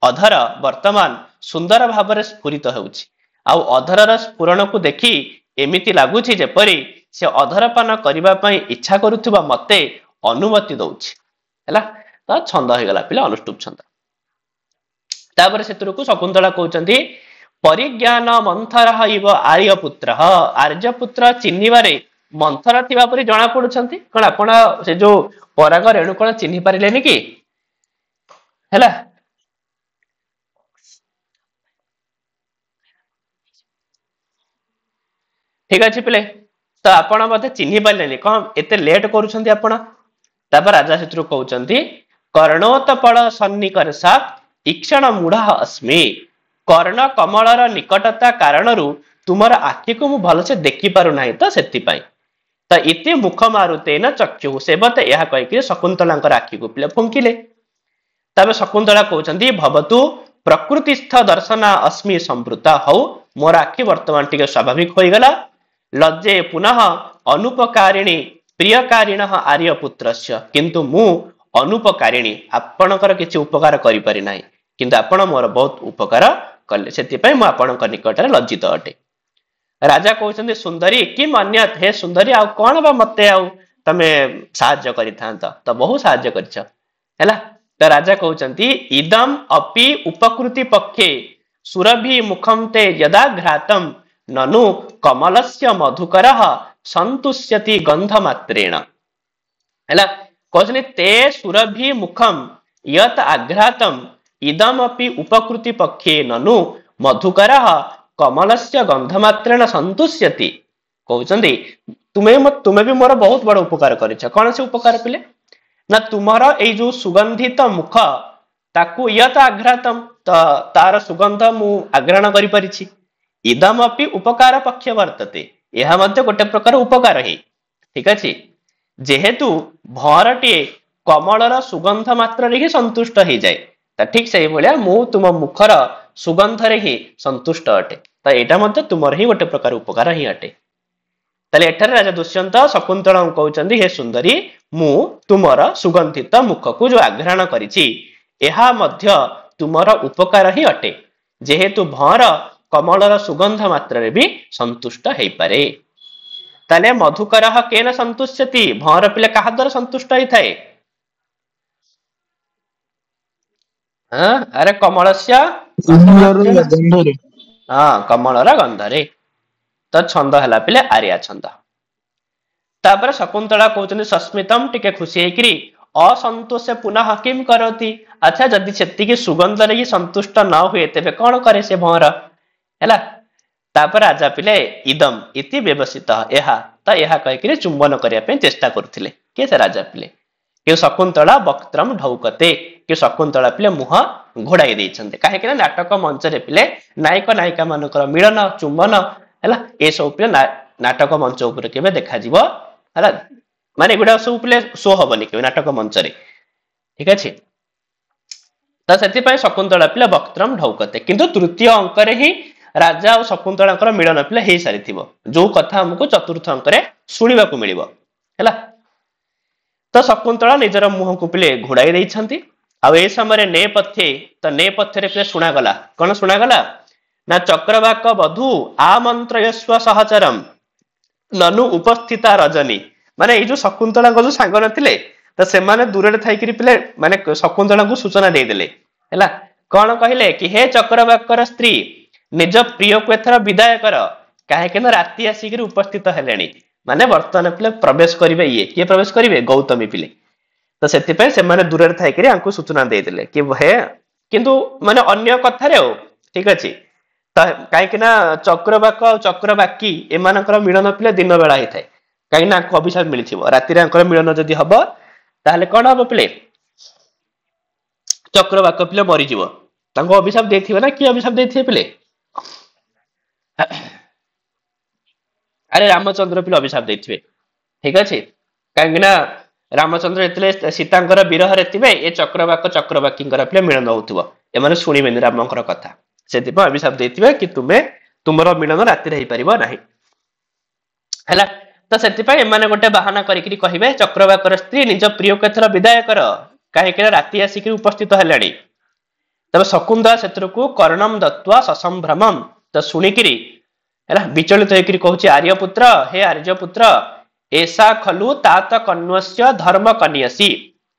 अधर वर्तमान सुंदर भाव में स्फुरित होउछि आ अधरर स्फुरण को देखी एमिति लागुछि जेपरि से अधरपान करबा पई इच्छा करुथुबा मते अनुमति दउछि हैला तो छंद हो गला पिला अनुष्टुप छंद। तापर सेतुरु को शकुंतला कहउचंती परिज्ञान मंथर इव आर्यपुत्र आर्यपुत्र चिन्हिबारे मंथर थिबा परि जणा पडुछंती कोन आपण से जो पराग रेणु कोन चिन्हि पारिलेनी कि हैला ठीक अच्छे पिले तो आपण मते चिन्हि पारे कौन एते लेट करुछंती आपण तापर राजा शत्रु कहउचंती कर्णोत्पल सन्निकर्षात् इक्षण मूढ़ अस्मि कर्ण कमलर निकटता कारणरु तुमर आखि को मु भल से देखि पारु नाही तो सेति पई तो इति मुख मारुतेन चक्षु सेबते यह कहि कि शकुंतलांकर आखि को पिले फुंकिले तबे शकुंतला कहउचंती भवतु प्रकृतिस्थ दर्शना अस्मि संवृता हौ मोर आखि वर्तमान टिके स्वाभाविक होई गला लज्जे पुनः अनुपकारिणी प्रियकारिण आर्यपुत्रस्य किंतु मु अनुपकारिणी आपणकर किछि उपकार करि पारि नाही किंतु आपण मोर बहुत उपकार कले सेति पई मु आपणक निकटरे लज्जित अटे। राजा कहउचंती सुंदरी किम अन्यत हे सुंदरी आ कोन बा मते आ तमे सहाय्य करिथांत तो बहु सहाय्य करछ हैला तो राजा कहउचंती इदम अपि उपकृति पक्षे सुरभि मुखम ते यदा घ्रातम ननु कमलस्य मधुकरः संतुष्यति गंध मात्रेण हैला कहउचंती ते सुरभि मुखम यत आघ्रातम इदमपि उपकृति पक्षे ननु मधुकरः कमलस्य गंधमात्रेण संतुष्यति कहउचंती तुम्हें भी मोर बहुत बड़ उपकार करिछ कौन से उपकार पिले ना तुमर ए जो सुगंधित मुख ताकू यत आघ्रातम तार सुगंध मु आग्रहण करि परिछि इदमपि उपकार पक्ष वर्तते यह मध्य गोटे प्रकार उपकार है ठीक अछि जेहेतु भरटे कमलर सुगंध मात्र रे ही संतुष्ट हो जाए ठीक से भाया मु तुम मुखर सुगंधरे ही संतुष्ट अटे। तो यहाँ मत तुमर ही गोटे प्रकार उपकार ही अटे। ताले एठारे राजा दुष्यंत शकुंतला कहउचंदी हे सुंदरी मु तुमर सुगंधित मुख को जो आघ्राण करिछि एहा मध्य तुमर उपकार ही अटे जेहेतु भंवर कमलर सुगंध मात्र भी संतुष्ट हो पारे। ताले मधुकर केन संतुष्यति भंवर पिले कहा द्वारा संतुष्ट होता है? अरे कमलस्य कमलर गंधरे तो छंद है पिले आर्या छंद। तापर शकुंतला कहते सस्मितम टिके खुशी होकरी असंतोष पुनः किम करती। अच्छा जदि से सुगंध रे संतुष्ट न हुए तेरे कौन करे से भंवर है। तापर राजा पिले इदम इति व्यवसित यह तो यह कहीकि चुंबन करने चेष्टा करते किए से राजा पिले कि शकुंतला वक्त्रम ढौकते कि शकुंतला पिले मुह घोड़ाई देते कहीं नाटक मंच पिले नायक नायिका मानकर मिलन चुंबन है ये सब पिले नाटक मंच उपर के देखा है माने गुड़ा सब पिले शो हबनी के नाटक मंच रे ठीक अच्छे। तो से शकुंतला पिले वक्त्रम ढौकते किंतु तृतीय अंक ही राजा और शकुंतला मिलन पिले हो सारी जो कथा हमको चतुर्थ अंक शुणा मिल है। तो शकुंतला निजर मुह को पिले घोड़ाई देइछंती आ ए समय नेपथ्ये तो नेपथ्य पिले शुणागला कौन शुणागला ना चक्रवाक बधू आमंत्रयस्व सहचरम ननु उपस्थिता रजनी माने ये जो शकुंतला जो सांग नथिले तो से माने दूर थी पिले माने शकुंतला को सूचना देदेले है कौन कहले कि हे चक्रवाकर स्त्री निज प्रिय को एथर विदाय कर कहीं राति आसिक उपस्थित हेले माने वर्तमान पिले प्रवेश करेंगे ये किए प्रवेश करेंगे गौतमी पिले तो से माने दूर थी सूचना देदेले कि हे किंतु माने अन्य कथार ठीक अच्छे तो कहीं चक्रवाक चक्रवाकी एमानकर मिलन पिले दिन बेला होता है कहीं अभिशाप मिली राति मिलन जदि हम ताहले कौन हम पिले चक्रवाक पिले मरीज अभिशाप देथिबे ना किए अभिशाप देथिबे पिले अरे रामचंद्र पिले अभिशाप देथिबे ठीक अच्छे कहीं रामचंद्र ये सीतांकर विरह थे ये चक्रवाक चक्रवाकी पिले मिलन होथुबो एमाने शुणिबेनि रामंकर कथा से अभिशाप देथिबे कि तुम्हें तुमर मिलन राति रही पारिबो नाही हैला। तो से गोटे बाहाना करिकरी कहिबे चक्रवाकर स्त्री निज प्रिय को एथर विदाय कर कहीं राति आसिक उपस्थित हेलाणी। तब शकुंतला सेतु को कर्णम दत्वा ससंभ्रमम तो शुणिकी है विचलित होकर कहूँ आर्यपुत्र हे आर्यपुत्र ऐसा खलु तात कण्वस्य धर्म कन्यसी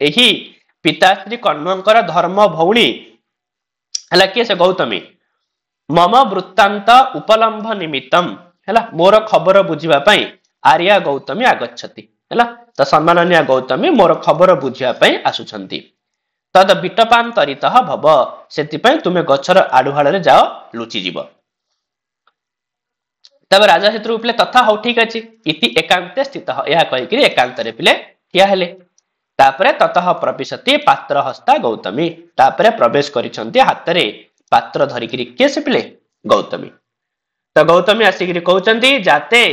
यही पिताश्री कण्वंकर धर्म भौणी है किए से गौतमी मम वृत्तांत उपलम्भ निमित्तम है मोर खबर बुझापी आर्या गौतमी आगछति है तो सम्माननीय गौतमी मोर खबर बुझापी आसुछंती तद विटपांतरित भव से तुम्हें गचर आड़ुहाड़ जाओ लुचिजीव। तब राजा क्षेत्र पिले तथा हो ठीक अच्छे इति एकांते स्थित यह कहीकि एकांत पिले ठिया हेले तापरे ततः प्रविशति पात्र हस्ता गौतमी तापरे प्रवेश करिसंती हाथ रे पात्र धरिकी किए से पिले गौतमी। तो गौतमी आसिक कहते जाते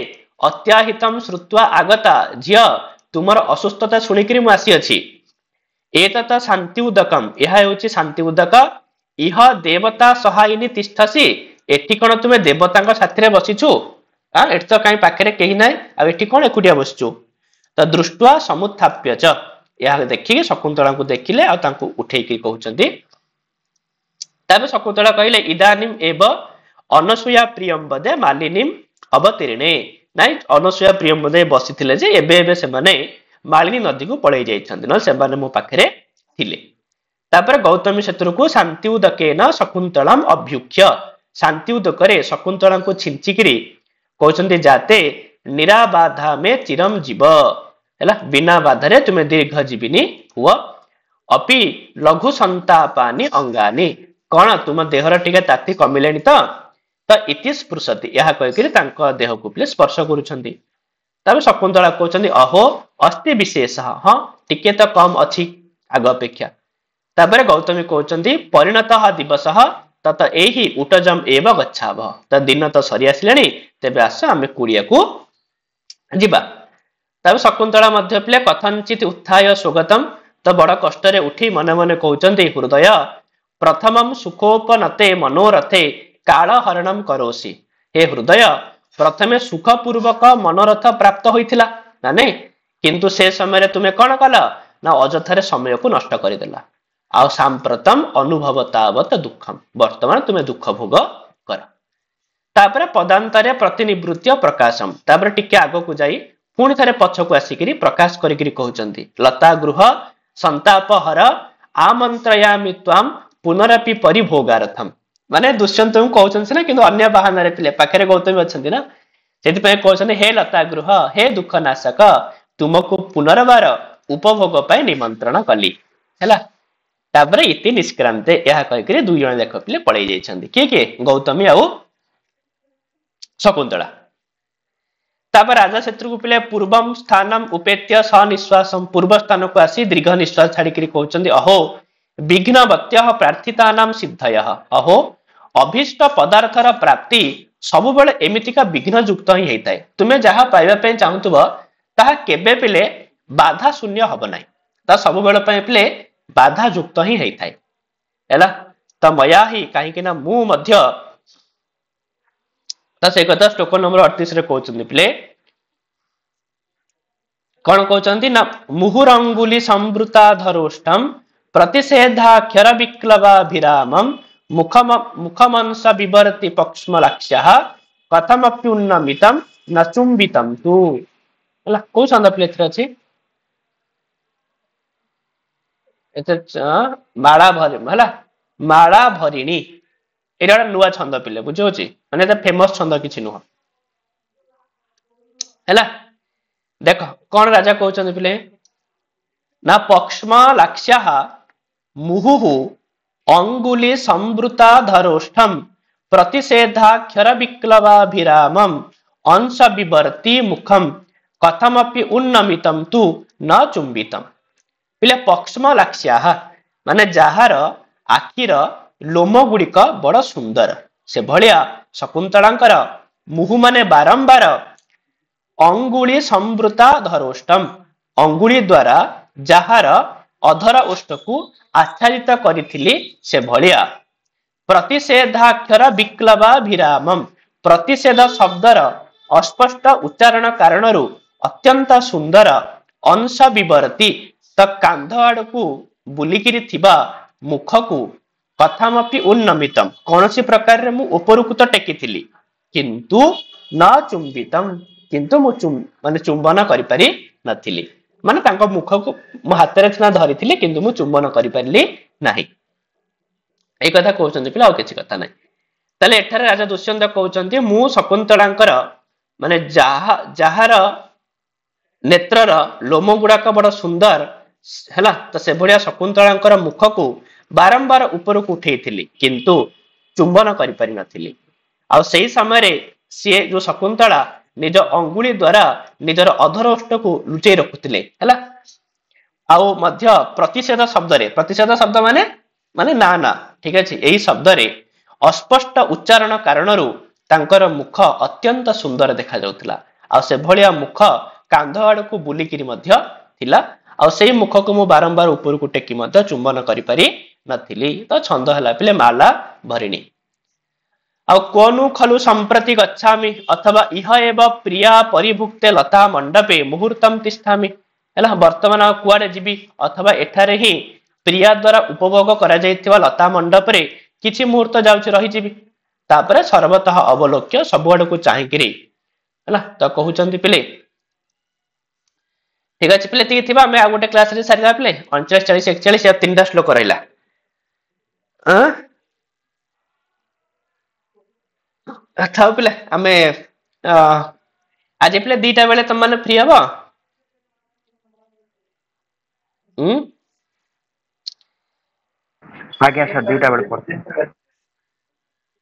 अत्याहितम श्रुत्वा आगता झिय तुमर असुस्थता शुणिकी मु आसी अछि एतत शांति उदकम यह होछि शांति उदक इह देवता सहायिनी तिष्ठसी एठी कौन तुम्हें देवता साथी बसीचु एठी तो कहीं पाखे कहीं ना आठी कौन एकुटिया बसचु। तो दृष्टवा समुत्थाप्य च यह देखिए शकुंतला को देखिले उठेकी कहते तब शकुंतला कहले इदानीम एव अनसूया प्रियम बदे मालिनीम अवतीर्णे नाई अनसूया प्रियम बदे बसी जे एबे से माने मालिनी नदी को पड़े जाने मो पाखे थिले। तापर गौतमी सेतु को शांति उदकेन शकुंतलाम अभ्युख्य शांति उदकरे शकुंतला को छिंचिकी कहते जाते निराबाधा में चिरम जीव है बिना बाधारे तुम्हें दीर्घ जीविनी हुआ अपि लघु संतापानी अंगानी कौन तुम देहर टिके ताती कमिले तो इति स्पृशति यह कहीकि देह को पिले स्पर्श करुछंती। तब शकुंतला कहते अहो अस्ति विशेष हाँ टिके तो कम अच्छी आग अपेक्षा। तापर गौतमी कहते परिणत दिवस तत यही उटजम एव गच्छाव तो दिन तो सरी आसिले तेबे आस आम कुड़िया को जीवा। तब शकुंतला मध्य पिले कथनचित उत्थाय स्वगतम तो बड़ कष्ट उठी मन मन कहते हृदय प्रथमम सुखोपनते मनोरथे काल हरणम करोसी। हे हृदय प्रथमे सुखपूर्वक मनोरथ प्राप्त होइथिला ना नहीं, किंतु से समय तुम्हें कौन कल ना अजथारे समय को नष्ट करदेला। आउ सांप्रतम अनुभव तावत दुखम, वर्तमान तुम्हें दुख भोग कर। तापर पदांतरे प्रतिनिवृत्ति प्रकाशम, तापर टिके आगो को जाई पुणी थे पछकू आसिक प्रकाश करी कहउचंती लता गृह संताप हर आमंत्रयामि त्वाम पुनरपि परिभोगार्थम। माने दुष्यंत कहउचंती ना, किंतु अन्य बहाना रे थिले पाखरे गौतमी अछंती ना, सेति पे कहउचंती हे लता गृह हे दुख नाशक तुमको पुनर्बार उपभोग पाए निमंत्रण कली हैला। तापर इति निष्क्रांते यह कहिकरी दुई जण देख पिले पळै जाइछंती, के गौतमी आउ शकुंतला। तापर राजा शत्रु पिले पूर्वम स्थानम उपेत्य सनिश्वासम, पूर्व स्थान को आसी दीर्घ निश्वास छाड़िकरी कहउचंती अहो विघ्नवत्यः प्रार्थितानाम सिद्धयः, अहो अभिष्ट पदार्थर प्राप्ति सब बेले एमितिका विघ्न युक्त ही हेइताय। तुमे जहा पाइबा पय चाहुतबो ताहा केबे पिले बाधा शून्य हब नाही, ता सब बेले पय पिले बाधा युक्त ही हेइताय हैला। त मया ही काहे कि ना मु मध्य त से कथा श्लोक नंबर 38 रे कहउचंती पिले कौन कहउचंती ना मुहुरंगुली संवृता धरोष्टम प्रतिषेधाक्षर विक्लवाभिरामम मुखमंस विवर्ति पक्ष्मलाक्ष्यः कथमप्युन्नमितम न चुंबितम तु हला। को छंद पिले एथरे अछि एते माळा भरि हला, माळा भरिणी एटा नुआ छंद पिले बुझोछि, माने एटा फेमस छंद किछि नुह हैला। देख कौन राजा कहउचंती पिले ना पक्ष्मलाक्ष्यः मुहुहु अंगुली संवृता धरोष्ठम प्रतिषेधाक्षर विक्लवाभिरामम अंश विवर्ति मुखम कथमपि उन्नमितम तु न चुंबितम। पिले पक्ष्मलाक्ष्यः माने जहार आखिर लोम गुड़िक बड़ सुंदर से भलिया शकुंतलांकर मुहु माने बारंबार अंगुली संवृता धरोष्टम, अंगुली द्वारा जहार अधर ओष्ठ को आच्छादित करिथिली से भलिया प्रतिषेधाक्षर विक्लवाभिरामम, प्रतिषेध शब्दर अस्पष्ट उच्चारण कारणरू अत्यंत सुंदर अंश विवर्ती त कांध आड़कू बुलिकिरी थिबा मुख को कथामपि उन्नमितम, कौनसी प्रकार रे मु उपरकू तो टेकिथिली किंतु न चुंबितम, किंतु मु माने चुंबन करि पारि नथिली, माने तांको मुख को मो हाथ रे छना धरिथिली किंतु मु चुंबन करि पारिली नाही। ए कथा कहउचंती पिला किछि कथा नाही। ताले एठारे राजा दुष्यंत कहउचंती मु शकुंतलांकर माने जहार नेत्रर लोम गुड़ाक बड़ सुंदर हैला, तो से भलिया शकुंतलांकर मुख को बारंबार ऊपर को उठेइथिली किंतु चुंबन करि पारि नथिली। आ सेही समय रे से जो शकुंतला निज अंगुली द्वारा निजर अधरोष्ठ को लुचै रखुथिले हैला। आउ मध्य प्रतिषेध शब्द रे, प्रतिषेध शब्द माने माने ना ना ठीक अछि, एही शब्द रे अस्पष्ट उच्चारण कारणरू तांकर मुख अत्यंत सुंदर देखा जाउथला। आ से भलिया मुख कांध आड़कू बुलिकिरी मध्य थिला, आ सेही मुख को मु बारंबार ऊपर को टेकी मध्य चुंबन करि पारि नथिली। तो छंद हला पिले माला भरिणी। आ कोनु खलु संप्रति गच्छामि अथवा इह एव प्रिया परिभुक्ते लता मंडपे मुहूर्तम तिष्ठामि हैला। वर्तमान कुआडे जीवी अथवा एठारे ही प्रिया द्वारा उपभोग करा जायथिबा लता मंडप रे किछि मुहूर्त जाउछि रहि जीवी, तापरे सर्वतः अवलोक्य सबआड को चाहिकिरी हैला। तो कहउचंती पिले ठीक अछि पिले ती थिबा मैं आ गोटे क्लास रे सारिला पिले 39 40 41 या तीनटा श्लोक रहला। थाउ पिले आमे आज पिले दीटा बेले तुम माने फ्री हबो? आज्ञा सर दीटा बेले पड़ते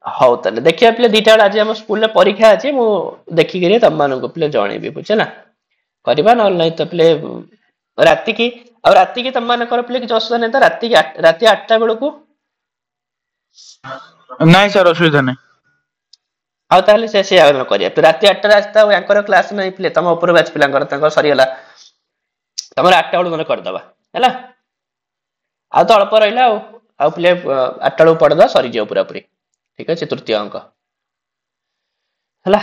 हौ तले देखिया पिले दीटा बेले आज हम स्कूल रे परीक्षा अछि, मु देखि गेरे तम मानको पिले जणेबी बुझला करबा न नै त पिले राति की तम माने कर पिले कि असुविधा नै त राति 8टा बेल को नहीं सर असुविधा नहीं। आ ताले से आगे करिया तो राति 8टा रास्ता यांकर क्लास नै पिले तम ऊपर बैच पिलांकर तंकर सरी हला तमर 8टा बेल मन कर दबा हैला। आ तो अल्प रहिला ଆଉ ପିଲେ 8ଟା ବେଳକୁ ପଢିଦେବା ସରିଯିବ ପୁରାପୁରି। ଠିକ ଅଛି, ତୃତୀୟ ଅଙ୍କ ହେଲା।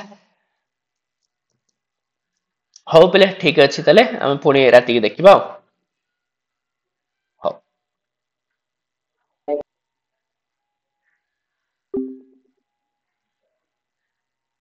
ହଉ ପିଲେ ଠିକ ଅଛି, ତାହେଲେ ଆମେ ପୁଣି ରାତିକି ଦେଖିବା ଆଉ।